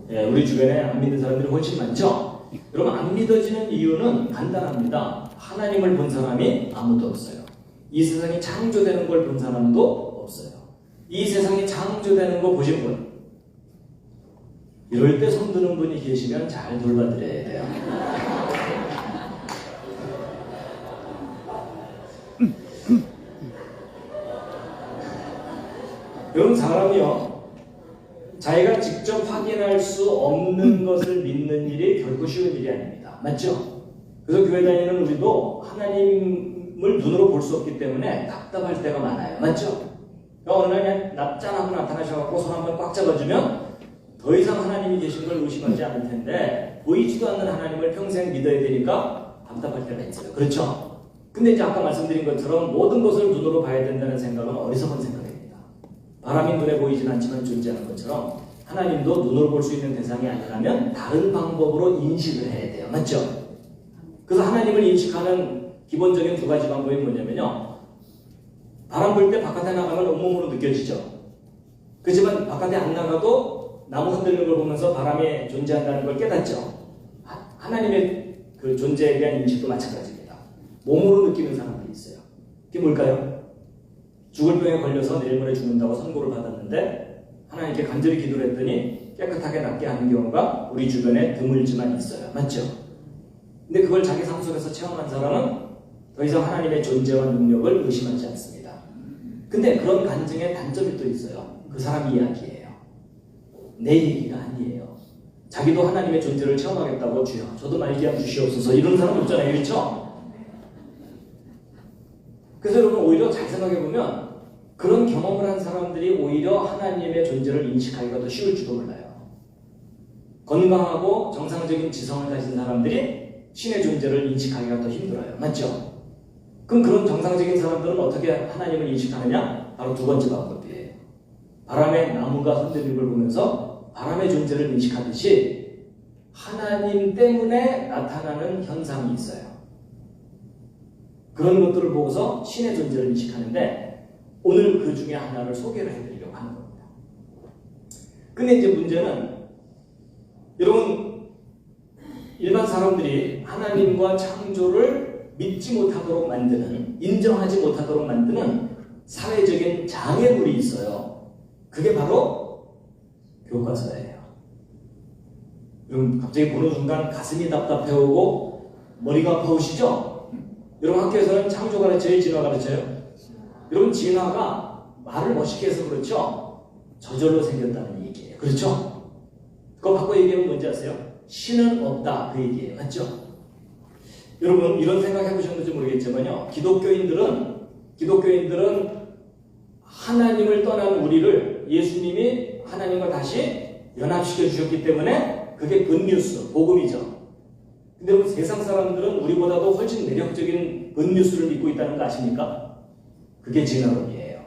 예, 우리 주변에 안 믿는 사람들이 훨씬 많죠? 여러분, 안 믿어지는 이유는 간단합니다. 하나님을 본 사람이 아무도 없어요. 이 세상이 창조되는 걸 본 사람도 없어요. 이 세상이 창조되는 거 보신 분? 이럴 때 손 드는 분이 계시면 잘 돌봐드려야 돼요. 여러분, 사람이요, 자기가 직접 확인할 수 없는 것을 믿는 일이 결코 쉬운 일이 아닙니다. 맞죠? 그래서 교회 다니는 우리도 하나님을 눈으로 볼 수 없기 때문에 답답할 때가 많아요. 맞죠? 어느 날 그냥 짠하고 나타나셔서 손 한번 꽉 잡아주면 더 이상 하나님이 계신 걸 의심하지 않을 텐데, 보이지도 않는 하나님을 평생 믿어야 되니까 답답할 때가 있어요. 그렇죠? 근데 이제 아까 말씀드린 것처럼 모든 것을 눈으로 봐야 된다는 생각은 어리석은 생각입니다. 바람이 눈에 보이진 않지만 존재하는 것처럼 하나님도 눈으로 볼 수 있는 대상이 아니라면 다른 방법으로 인식을 해야 돼요. 맞죠? 그래서 하나님을 인식하는 기본적인 두 가지 방법이 뭐냐면요, 바람 불 때 바깥에 나가면 온몸으로 느껴지죠. 그렇지만 바깥에 안 나가도 나무 흔들리는 걸 보면서 바람이 존재한다는 걸 깨닫죠. 하나님의 그 존재에 대한 인식도 마찬가지입니다. 몸으로 느끼는 사람들이 있어요. 그게 뭘까요? 죽을 병에 걸려서 내일 모레 죽는다고 선고를 받았는데 하나님께 간절히 기도를 했더니 깨끗하게 낫게 하는 경우가 우리 주변에 드물지만 있어요. 맞죠? 근데 그걸 자기 삶 속에서 체험한 사람은 더 이상 하나님의 존재와 능력을 의심하지 않습니다. 근데 그런 간증에 단점이 또 있어요. 그 사람 이야기예요. 내 얘기가 아니에요. 자기도 하나님의 존재를 체험하겠다고, 주여 저도 말기암 주시옵소서, 이런 사람 없잖아요. 그렇죠? 그래서 여러분, 오히려 잘 생각해보면 그런 경험을 한 사람들이 오히려 하나님의 존재를 인식하기가 더 쉬울지도 몰라요. 건강하고 정상적인 지성을 가진 사람들이 신의 존재를 인식하기가 더 힘들어요. 맞죠? 그럼 그런 정상적인 사람들은 어떻게 하나님을 인식하느냐? 바로 두 번째 방법이에요. 바람에 나무가 흔들리는 걸 보면서 바람의 존재를 인식하듯이 하나님 때문에 나타나는 현상이 있어요. 그런 것들을 보고서 신의 존재를 인식하는데, 오늘 그 중에 하나를 소개를 해드리려고 하는 겁니다. 근데 이제 문제는, 여러분, 일반 사람들이 하나님과 창조를 믿지 못하도록 만드는, 인정하지 못하도록 만드는 사회적인 장애물이 있어요. 그게 바로 교과서예요. 여러분, 갑자기 보는 순간 가슴이 답답해오고 머리가 아파오시죠? 여러분, 학교에서는 창조 가르쳐요? 진화 가르쳐요? 여러분, 진화가 말을 멋있게 해서 그렇죠? 저절로 생겼다는 얘기예요. 그렇죠? 그거 바꿔 얘기하면 뭔지 아세요? 신은 없다, 그 얘기예요. 맞죠? 여러분, 이런 생각 해보셨는지 모르겠지만요, 기독교인들은 하나님을 떠난 우리를 예수님이 하나님과 다시 연합시켜 주셨기 때문에 그게 굿뉴스, 복음이죠. 근데 여러분, 세상 사람들은 우리보다도 훨씬 매력적인 굿뉴스를 믿고 있다는 거 아십니까? 그게 진화론이에요.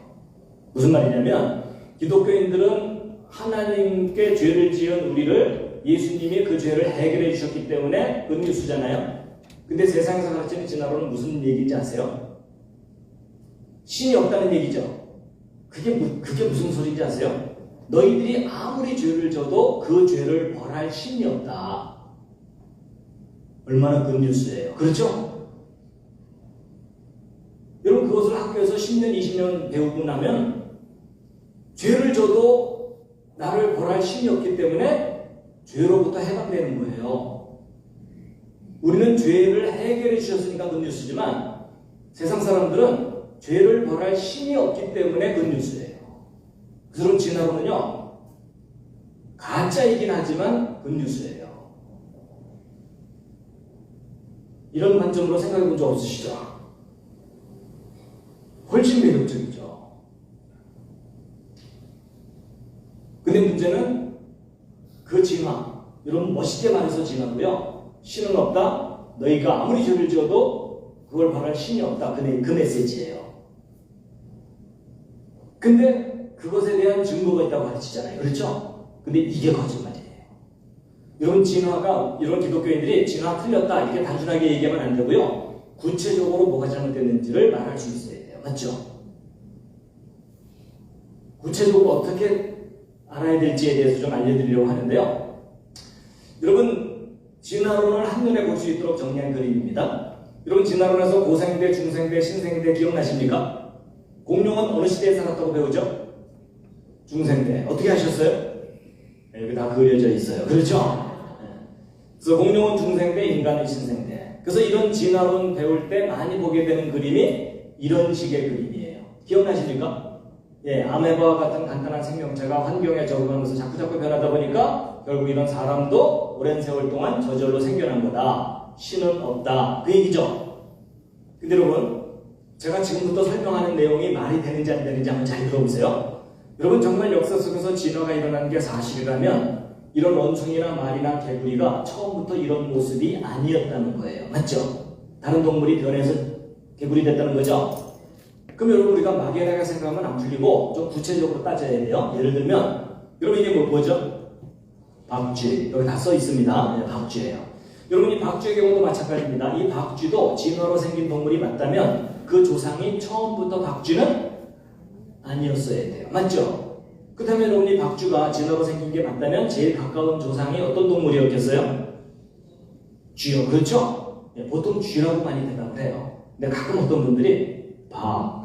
무슨 말이냐면, 기독교인들은 하나님께 죄를 지은 우리를 예수님이 그 죄를 해결해 주셨기 때문에 굿뉴스잖아요. 근데 세상에서 가르치는 진화론은 무슨 얘기인지 아세요? 신이 없다는 얘기죠. 그게 무슨 소리인지 아세요? 너희들이 아무리 죄를 져도 그 죄를 벌할 신이 없다. 얼마나 굿뉴스예요. 그렇죠? 여러분, 그것을 학교에서 10년, 20년 배우고 나면 죄를 져도 나를 벌할 신이 없기 때문에 죄로부터 해방되는 거예요. 우리는 죄를 해결해 주셨으니까 굿뉴스지만 세상 사람들은 죄를 벌할 신이 없기 때문에 굿뉴스예요. 그런 진화론은요, 가짜이긴 하지만 굿뉴스예요. 이런 관점으로 생각해 본 적 없으시죠? 훨씬 매력적이죠. 근데 문제는 그 진화, 여러분 멋있게 말해서 진화고요, 신은 없다, 너희가 아무리 죄를 지어도 그걸 바랄 신이 없다. 그 메시지예요. 근데 그것에 대한 증거가 있다고 가르치잖아요. 그렇죠? 근데 이게 거짓말이에요. 여러분, 진화가, 이런 기독교인들이 진화 틀렸다 이렇게 단순하게 얘기하면 안 되고요. 구체적으로 뭐가 잘못됐는지를 말할 수 있어야 돼요. 맞죠? 구체적으로 어떻게 알아야 될지에 대해서 좀 알려드리려고 하는데요. 여러분, 진화론을 한눈에 볼 수 있도록 정리한 그림입니다. 여러분, 진화론에서 고생대, 중생대, 신생대 기억나십니까? 공룡은 어느 시대에 살았다고 배우죠? 중생대. 어떻게 하셨어요? 네, 여기 다 그려져 있어요. 그렇죠? 그래서 공룡은 중생대, 인간은 신생대. 그래서 이런 진화론 배울 때 많이 보게 되는 그림이 이런 식의 그림이에요. 기억나십니까? 예, 아메바와 같은 간단한 생명체가 환경에 적응하면서 자꾸자꾸 변하다 보니까 결국 이런 사람도 오랜 세월 동안 저절로 생겨난 거다. 신은 없다. 그 얘기죠. 근데 여러분, 제가 지금부터 설명하는 내용이 말이 되는지 안 되는지 한번 잘 들어보세요. 여러분, 정말 역사 속에서 진화가 일어난 게 사실이라면 이런 원숭이나 말이나 개구리가 처음부터 이런 모습이 아니었다는 거예요. 맞죠? 다른 동물이 변해서 개구리 됐다는 거죠? 그럼 여러분, 우리가 막연하게 생각하면 안 풀리고 좀 구체적으로 따져야 돼요. 예를 들면 여러분, 이게 뭐죠? 박쥐. 여기 다 써 있습니다. 네, 박쥐예요. 여러분, 이 박쥐의 경우도 마찬가지입니다. 이 박쥐도 진화로 생긴 동물이 맞다면 그 조상이 처음부터 박쥐는 아니었어야 돼요. 맞죠? 그렇다면 여러분, 이 박쥐가 진화로 생긴 게 맞다면 제일 가까운 조상이 어떤 동물이었겠어요? 쥐요. 그렇죠? 네, 보통 쥐라고 많이 대답을 해요. 근데 가끔 어떤 분들이 박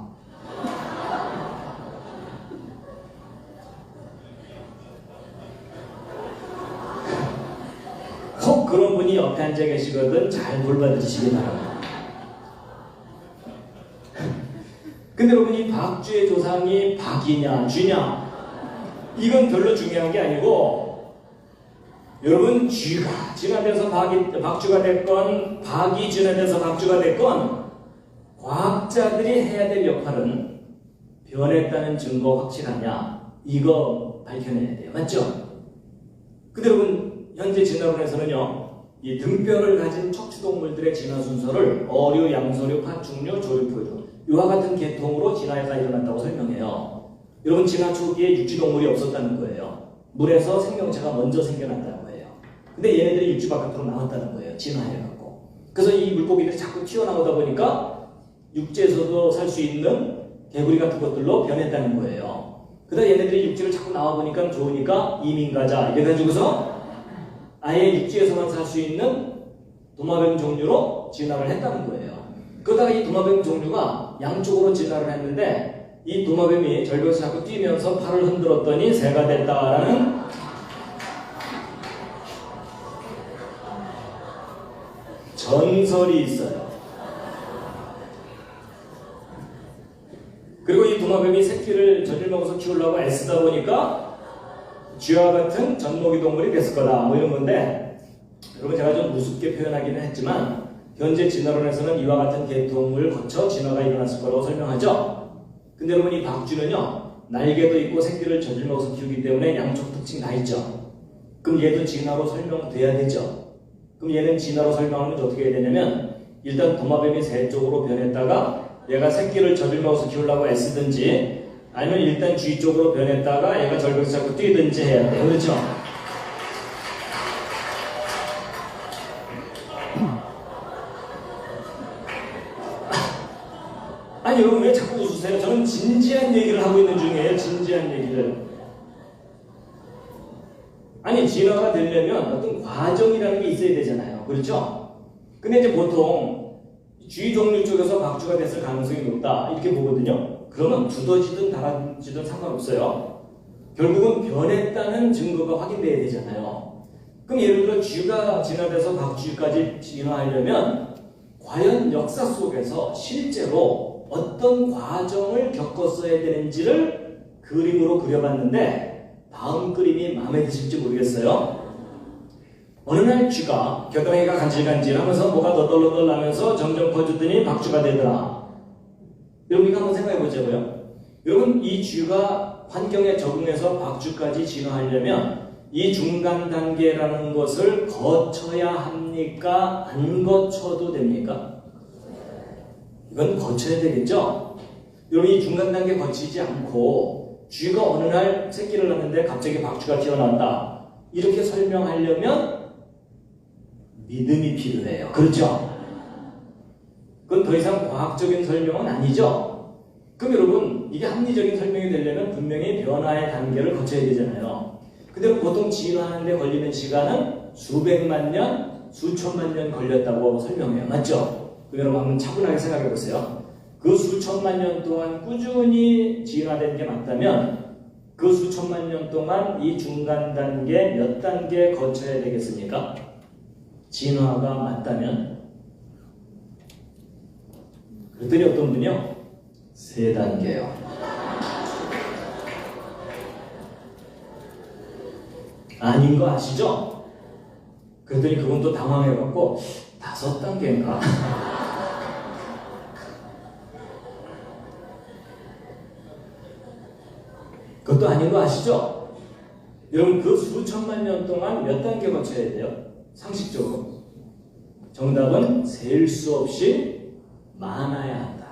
꼭 그런 분이 옆에 앉아 계시거든 잘 돌봐주시기 바랍니다. 근데 여러분, 이 박쥐의 조상이 박이냐 쥐냐 이건 별로 중요한 게 아니고, 여러분, 쥐가 진화돼서 박쥐가 됐건 박이 진화돼서 박쥐가 됐건 과학자들이 해야 될 역할은 변했다는 증거 확실하냐 이거 밝혀내야 돼요. 맞죠? 근데 여러분, 현재 진화론에서는요, 이 등뼈를 가진 척추동물들의 진화 순서를 어류, 양서류, 파충류, 조류포류 이와 같은 계통으로 진화가 일어났다고 설명해요. 여러분, 진화 초기에 육지동물이 없었다는 거예요. 물에서 생명체가 먼저 생겨났다는 거예요. 근데 얘네들이 육지 바깥으로 나왔다는 거예요. 진화해갖고. 그래서 이 물고기들이 자꾸 튀어나오다 보니까 육지에서도 살 수 있는 개구리 같은 것들로 변했다는 거예요. 그다음 얘네들이 육지를 자꾸 나와보니까 좋으니까 이민 가자 이래가지고서 아예 육지에서만 살 수 있는 도마뱀 종류로 진화를 했다는 거예요. 그러다가 이 도마뱀 종류가 양쪽으로 진화를 했는데 이 도마뱀이 절벽에서 자꾸 뛰면서 팔을 흔들었더니 새가 됐다라는 전설이 있어요. 그리고 이 도마뱀이 새끼를 저질러서 키우려고 애쓰다 보니까 쥐와 같은 젖먹이 동물이 됐을 거다 뭐 이런 건데, 여러분, 제가 좀 우습게 표현하기는 했지만 현재 진화론에서는 이와 같은 계통을 거쳐 진화가 일어났을 거라고 설명하죠. 근데 여러분, 이 박쥐는요, 날개도 있고 새끼를 저질러서 키우기 때문에 양쪽 특징 다 있죠. 그럼 얘도 진화로 설명돼야 되죠. 그럼 얘는 진화로 설명하면 어떻게 해야 되냐면, 일단 도마뱀이 새 쪽으로 변했다가 얘가 새끼를 저질러서 키우려고 애쓰든지, 아니면 일단 쥐 쪽으로 변했다가 얘가 절벽에서 자꾸 뛰든지 해야 돼요. 그렇죠? 아니, 여러분 왜 자꾸 웃으세요? 저는 진지한 얘기를 하고 있는 중이에요. 진지한 얘기를. 아니, 진화가 되려면 어떤 과정이라는 게 있어야 되잖아요. 그렇죠? 근데 이제 보통 쥐 종류 쪽에서 박쥐가 됐을 가능성이 높다 이렇게 보거든요. 그러면 두더지든 다람쥐든 상관없어요. 결국은 변했다는 증거가 확인돼야 되잖아요. 그럼 예를 들어 쥐가 진화돼서 박쥐까지 진화하려면 과연 역사 속에서 실제로 어떤 과정을 겪었어야 되는지를 그림으로 그려봤는데, 다음 그림이 마음에 드실지 모르겠어요. 어느 날 쥐가 겨드랑이가 간질간질하면서 뭐가 너덜너덜 나면서 점점 커지더니 박쥐가 되더라. 여러분, 이거 한번 생각해 보자고요. 여러분, 이 쥐가 환경에 적응해서 박쥐까지 진화하려면 이 중간 단계라는 것을 거쳐야 합니까? 안 거쳐도 됩니까? 이건 거쳐야 되겠죠? 여러분 이 중간 단계 거치지 않고 쥐가 어느 날 새끼를 낳는데 갑자기 박쥐가 튀어나왔다. 이렇게 설명하려면 믿음이 필요해요. 그렇죠? 그건 더 이상 과학적인 설명은 아니죠? 그럼 여러분 이게 합리적인 설명이 되려면 분명히 변화의 단계를 거쳐야 되잖아요. 근데 보통 진화하는 데 걸리는 시간은 수백만 년, 수천만 년 걸렸다고 설명해요. 맞죠? 그럼 여러분 한번 차분하게 생각해 보세요. 그 수천만 년 동안 꾸준히 진화된 게 맞다면 그 수천만 년 동안 이 중간 단계 몇 단계 거쳐야 되겠습니까? 진화가 맞다면? 그랬더니 어떤 분이요? 3단계요. 아닌 거 아시죠? 그랬더니 그분 또 당황해갖고 5단계인가? 그것도 아닌 거 아시죠? 여러분 그 수천만 년 동안 몇 단계 거쳐야 돼요? 상식적으로. 정답은 셀 수 없이 많아야 한다.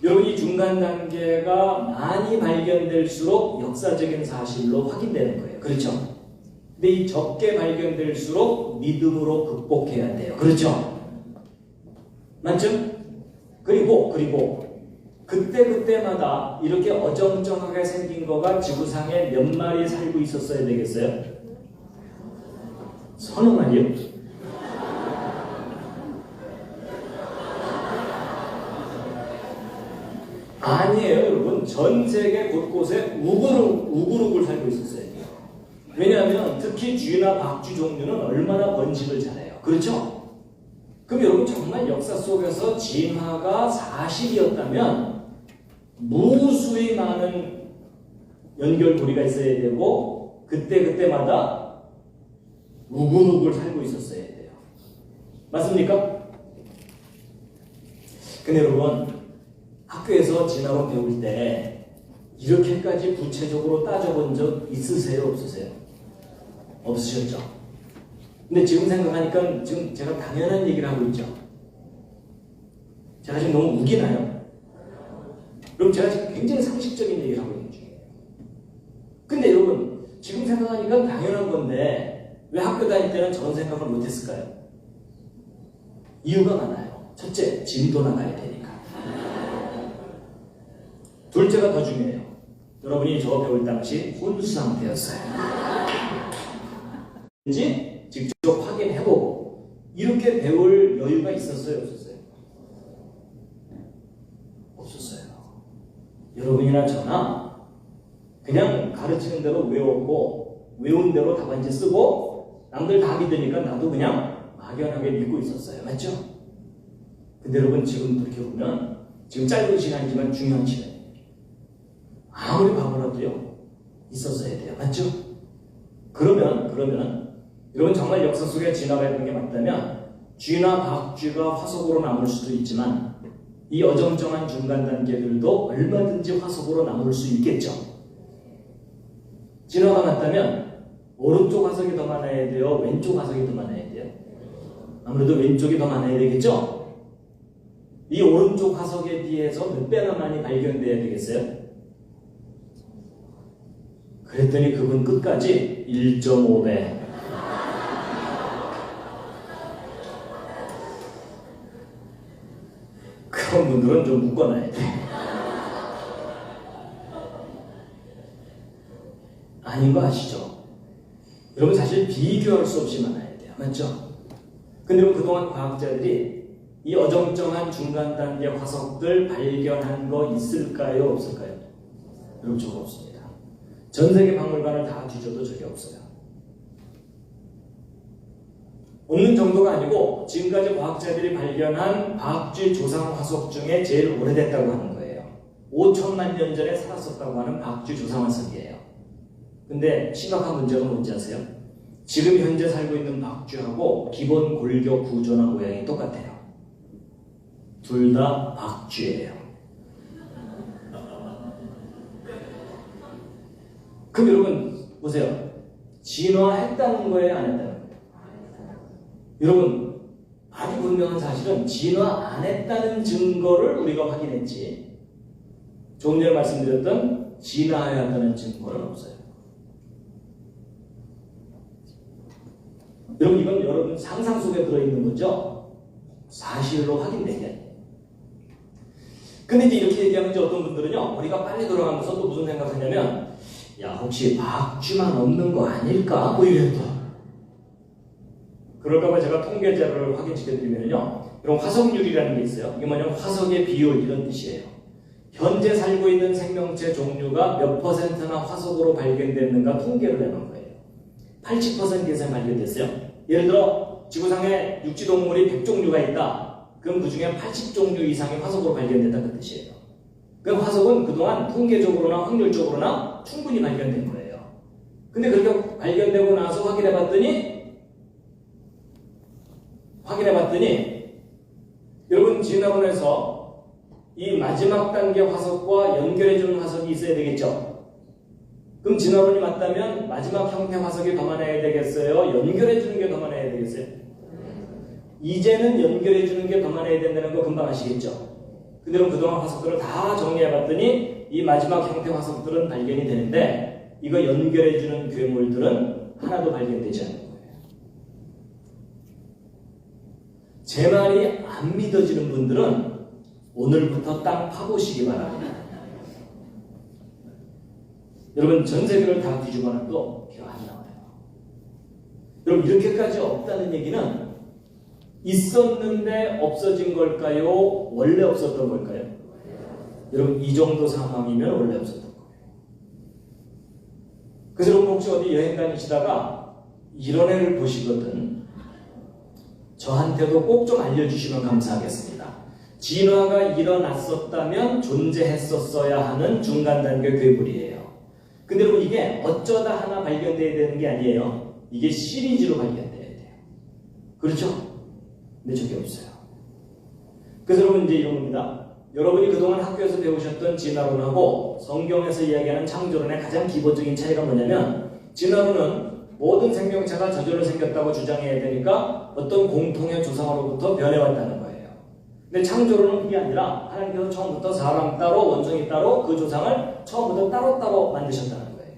여러분 이 중간 단계가 많이 발견될수록 역사적인 사실로 확인되는 거예요. 그렇죠? 근데 이 적게 발견될수록 믿음으로 극복해야 돼요. 그렇죠? 맞죠? 그리고 그때마다 이렇게 어정쩡하게 생긴 거가 지구상에 몇 마리 살고 있었어야 되겠어요? 서너 마리요? 아니에요, 여러분. 전 세계 곳곳에 우글우글 살고 있었어요. 왜냐하면 특히 쥐나 박쥐 종류는 얼마나 번식을 잘해요. 그렇죠? 그럼 여러분 정말 역사 속에서 진화가 사실이었다면 무수히 많은 연결고리가 있어야 되고 그때마다 우글우글 살고 있었어야 돼요. 맞습니까? 근데 여러분 학교에서 진화론 배울 때 이렇게까지 구체적으로 따져본 적 있으세요? 없으세요? 없으셨죠? 근데 지금 생각하니까 지금 제가 당연한 얘기를 하고 있죠. 제가 지금 너무 우기나요? 그럼 제가 지금 굉장히 상식적인 얘기를 하고 있는 중이에요. 근데 여러분 지금 생각하니까 당연한 건데 왜 학교 다닐 때는 저런 생각을 못했을까요? 이유가 많아요. 첫째, 진도 나가야 되니까. 둘째가 더 중요해요. 여러분이 저 배울 당시 혼수 상태였어요. 왠지 직접 확인해보고 이렇게 배울 여유가 있었어요? 없었어요? 없었어요. 여러분이나 저나 그냥 가르치는 대로 외웠고 외운 대로 답안지 쓰고 남들 다 믿으니까 나도 그냥 막연하게 믿고 있었어요. 맞죠? 근데 여러분 지금 돌이켜보면 지금 짧은 시간이지만 중요한 시간이에요. 아무리 바보라도요 있었어야 돼요. 맞죠? 그러면 여러분 정말 역사 속에 진화가 있는 게 맞다면 쥐나 박쥐가 화석으로 남을 수도 있지만 이 어정쩡한 중간 단계들도 얼마든지 화석으로 남을 수 있겠죠. 진화가 맞다면 오른쪽 화석이 더 많아야 돼요? 왼쪽 화석이 더 많아야 돼요? 아무래도 왼쪽이 더 많아야 되겠죠? 이 오른쪽 화석에 비해서 몇 배나 많이 발견돼야 되겠어요? 그랬더니 그분 끝까지 1.5배. 그런 분들은 좀 묶어놔야 돼. 아닌 거 아시죠? 여러분 사실 비교할 수 없이 많아야 돼요. 맞죠? 근데 그동안 과학자들이 이 어정쩡한 중간 단계 화석들 발견한 거 있을까요? 없을까요? 여러분 저거 없습니다. 전 세계 박물관을 다 뒤져도 저게 없어요. 없는 정도가 아니고 지금까지 과학자들이 발견한 박쥐 조상 화석 중에 제일 오래됐다고 하는 거예요. 5천만 년 전에 살았었다고 하는 박쥐 조상 화석이에요. 근데 심각한 문제가 뭔지 아세요? 지금 현재 살고 있는 박쥐하고 기본 골격 구조나 모양이 똑같아요. 둘 다 박쥐예요. 그럼 여러분 보세요. 진화했다는 거예요? 안 했다는 거예요? 여러분 아주 분명한 사실은 진화 안 했다는 증거를 우리가 확인했지, 조금 전에 말씀드렸던 진화하였다는 증거는 없어요. 여러분, 이건 여러분 상상 속에 들어있는 거죠? 사실로 확인된 게 아니에요. 근데 이제 이렇게 얘기하면 이제 어떤 분들은요, 우리가 빨리 돌아가면서 또 무슨 생각하냐면, 야, 혹시 박쥐만 없는 거 아닐까? 뭐 이래요. 그럴까봐 제가 통계 자료를 확인시켜드리면요, 이런 화석률이라는 게 있어요. 이게 뭐냐면 화석의 비율, 이런 뜻이에요. 현재 살고 있는 생명체 종류가 몇 퍼센트나 화석으로 발견됐는가 통계를 내놓은 거예요. 80% 이상 발견됐어요. 예를 들어 지구상에 육지동물이 100종류가 있다. 그럼 그 중에 80종류 이상이 화석으로 발견됐다는 뜻이에요. 그 화석은 그동안 통계적으로나 확률적으로나 충분히 발견된 거예요. 근데 그렇게 발견되고 나서 확인해봤더니 여러분, 진화론에서 이 마지막 단계 화석과 연결해주는 화석이 있어야 되겠죠? 그럼 진화론이 맞다면 마지막 형태 화석이 더 많아야 되겠어요? 연결해주는 게 더 많아야 되겠어요? 이제는 연결해주는 게 더 많아야 된다는 거 금방 아시겠죠? 근데 그동안 화석들을 다 정리해봤더니 이 마지막 형태 화석들은 발견이 되는데 이거 연결해주는 괴물들은 하나도 발견되지 않는 거예요. 제 말이 안 믿어지는 분들은 오늘부터 땅 파보시기 바랍니다. 여러분, 전 세계를 다 뒤집어놔도 기억 안 나와요. 여러분, 이렇게까지 없다는 얘기는 있었는데 없어진 걸까요? 원래 없었던 걸까요? 여러분, 이 정도 상황이면 원래 없었던 거예요. 그래서 여러분, 혹시 어디 여행 다니시다가 이런 애를 보시거든, 저한테도 꼭 좀 알려주시면 감사하겠습니다. 진화가 일어났었다면 존재했었어야 하는 중간 단계 괴물이에요. 근데 여러분, 이게 어쩌다 하나 발견돼야 되는 게 아니에요. 이게 시리즈로 발견돼야 돼요. 그렇죠? 근데 저게 없어요. 그래서 여러분, 이제 이런 겁니다. 여러분이 그동안 학교에서 배우셨던 진화론하고 성경에서 이야기하는 창조론의 가장 기본적인 차이가 뭐냐면, 진화론은 모든 생명체가 저절로 생겼다고 주장해야 되니까 어떤 공통의 조상으로부터 변해왔다는 거예요. 근데 창조론은 그게 아니라 하나님께서 처음부터 사람 따로, 원숭이 따로, 그 조상을 처음부터 따로따로 만드셨다는 거예요.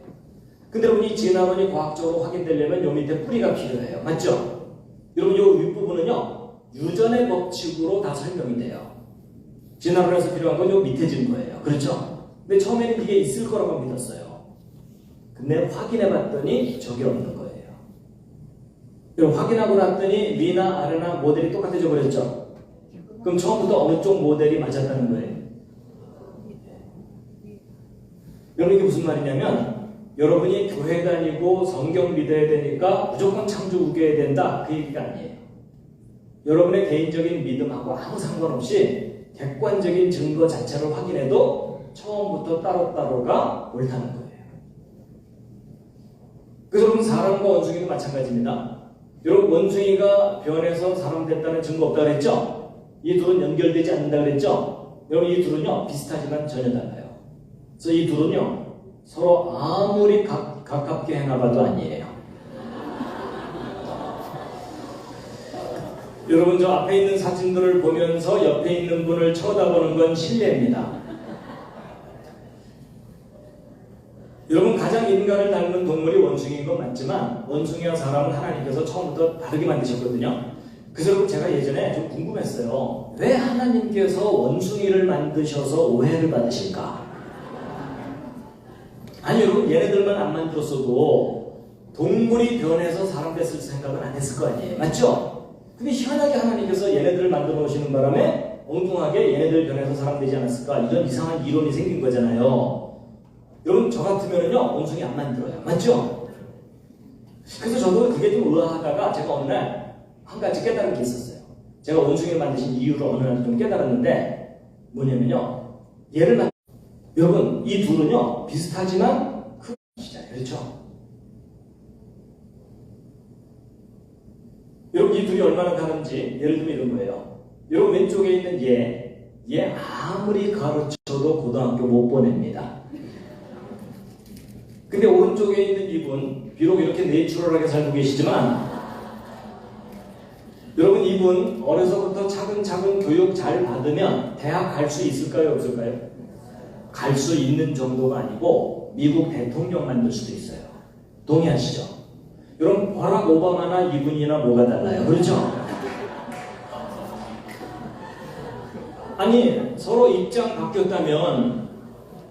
근데 여러분, 이 진화론이 과학적으로 확인되려면 요 밑에 뿌리가 필요해요. 맞죠? 여러분, 요 윗부분은요, 유전의 법칙으로 다 설명이 돼요. 진화론에서 필요한 건 요 밑에 진 거예요. 그렇죠? 근데 처음에는 이게 있을 거라고 믿었어요. 근데 확인해봤더니 저게 없는 거예요. 여러분, 확인하고 났더니 위나 아래나 모델이 똑같아져 버렸죠? 그럼 처음부터 어느 쪽 모델이 맞았다는 거예요? 여러분, 이게 무슨 말이냐면, 여러분이 교회 다니고 성경 믿어야 되니까 무조건 창조 우겨야 된다, 그 얘기가 아니에요. 여러분의 개인적인 믿음하고 아무 상관없이 객관적인 증거 자체를 확인해도 처음부터 따로따로가 옳다는 거예요. 그래서 여러분, 사람과 원숭이도 마찬가지입니다. 여러분, 원숭이가 변해서 사람 됐다는 증거 없다고 그랬죠? 이 둘은 연결되지 않는다고 그랬죠? 여러분, 이 둘은요, 비슷하지만 전혀 달라요. 그래서 이 둘은요, 서로 아무리 가깝게 행하봐도 아니에요. 여러분, 저 앞에 있는 사진들을 보면서 옆에 있는 분을 쳐다보는 건 실례입니다. 여러분, 가장 인간을 닮은 동물이 원숭이인 건 맞지만 원숭이와 사람은 하나님께서 처음부터 다르게 만드셨거든요. 그래서 여러분, 제가 예전에 좀 궁금했어요. 왜 하나님께서 원숭이를 만드셔서 오해를 받으실까? 아니, 여러분, 얘네들만 안 만들었어도 동물이 변해서 사람 됐을 생각은 안 했을 거 아니에요. 맞죠? 근데 희한하게 하나님께서 얘네들을 만들어 놓으시는 바람에 엉뚱하게 얘네들 변해서 사람 되지 않았을까? 이런 이상한 이론이 생긴 거잖아요. 여러분, 저 같으면요, 원숭이 안 만들어요. 맞죠? 그래서 저도 그게 좀 의아하다가 제가 어느 날 한 가지 깨달은 게 있었어요. 제가 원숭이를 만드신 이유를 어느 날 좀 깨달았는데, 뭐냐면요, 여러분, 이 둘은요, 비슷하지만 크시잖아요. 그렇죠? 여러분, 이 둘이 얼마나 다른지 예를 들면 이런 거예요. 여러분, 왼쪽에 있는 얘 아무리 가르쳐도 고등학교 못 보냅니다. 근데 오른쪽에 있는 이분, 비록 이렇게 내추럴하게 살고 계시지만 여러분 이분 어려서부터 차근차근 교육 잘 받으면 대학 갈 수 있을까요? 없을까요? 갈 수 있는 정도가 아니고 미국 대통령 만들 수도 있어요. 동의하시죠? 여러분 버락 오바마나 이분이나 뭐가 달라요? 그렇죠? 아니 서로 입장 바뀌었다면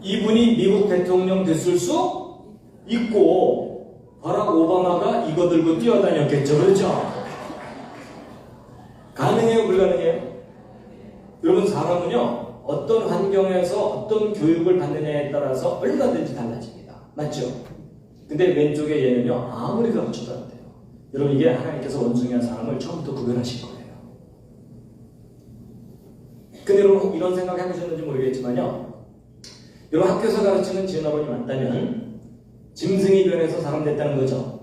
이분이 미국 대통령 됐을 수 있고 버락 오바마가 이거 들고 뛰어다녔겠죠. 그렇죠? 가능해요? 불가능해요? 여러분 사람은요 어떤 환경에서 어떤 교육을 받느냐에 따라서 얼마든지 달라집니다. 맞죠? 근데 왼쪽에 얘는요 아무리 가르쳐도 안 돼요. 여러분 이게 하나님께서 원숭이한 사람을 처음부터 구별하신 거예요. 근데 여러분 이런 생각 해보셨는지 모르겠지만요, 여러분 학교에서 가르치는 진화론이 맞다면 짐승이 변해서 사람 됐다는 거죠.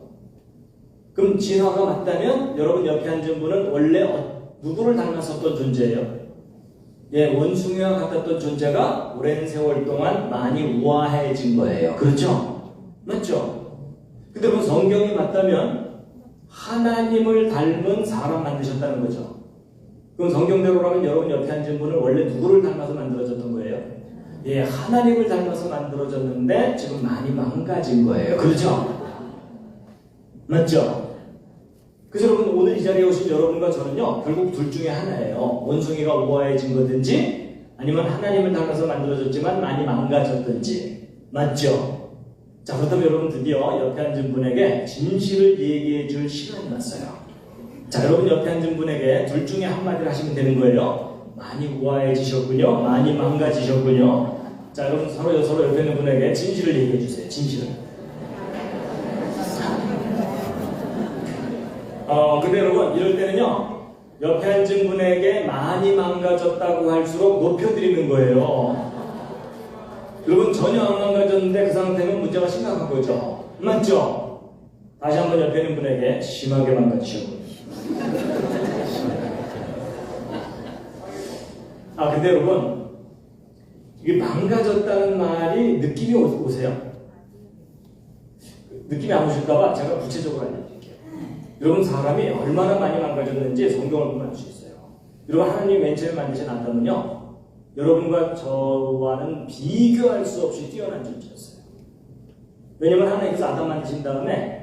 그럼 진화가 맞다면 여러분 옆에 앉은 분은 원래 누구를 닮았었던 존재예요? 예, 원숭이와 같았던 존재가 오랜 세월 동안 많이 우아해진 거예요. 그렇죠? 맞죠? 근데 여러분 성경이 맞다면 하나님을 닮은 사람 만드셨다는 거죠. 그럼 성경대로라면 여러분 옆에 앉은 분은 원래 누구를 닮아서 만들어졌던 거예요? 예, 하나님을 닮아서 만들어졌는데 지금 많이 망가진 거예요. 그렇죠? 맞죠? 그래서 여러분 오늘 이 자리에 오신 여러분과 저는요 결국 둘 중에 하나예요. 원숭이가 우아해진 거든지 아니면 하나님을 닮아서 만들어졌지만 많이 망가졌든지. 맞죠? 자, 그렇다면 여러분 드디어 옆에 앉은 분에게 진실을 얘기해 줄 시간이 왔어요. 자, 여러분 옆에 앉은 분에게 둘 중에 한마디를 하시면 되는 거예요. 많이 우아해지셨군요. 많이 망가지셨군요. 자, 여러분 서로 옆에 있는 분에게 진실을 얘기해 주세요. 진실을. 근데 여러분 이럴 때는요 옆에 앉은 분에게 많이 망가졌다고 할수록 높여드리는 거예요. 여러분 전혀 안 망가졌는데 그 상태면 문제가 심각한 거죠. 맞죠? 다시 한번 옆에 있는 분에게 심하게 망가지셨군요. 근데 여러분 이게 망가졌다는 말이 느낌이 오세요? 느낌이 안 오실까봐 제가 구체적으로 알려드릴게요. 여러분 사람이 얼마나 많이 망가졌는지 성경을 보면 알 수 있어요. 여러분 하나님 맨 처음에 만드신 아담은요 여러분과 저와는 비교할 수 없이 뛰어난 존재였어요. 왜냐면 하나님께서 아담 만드신 다음에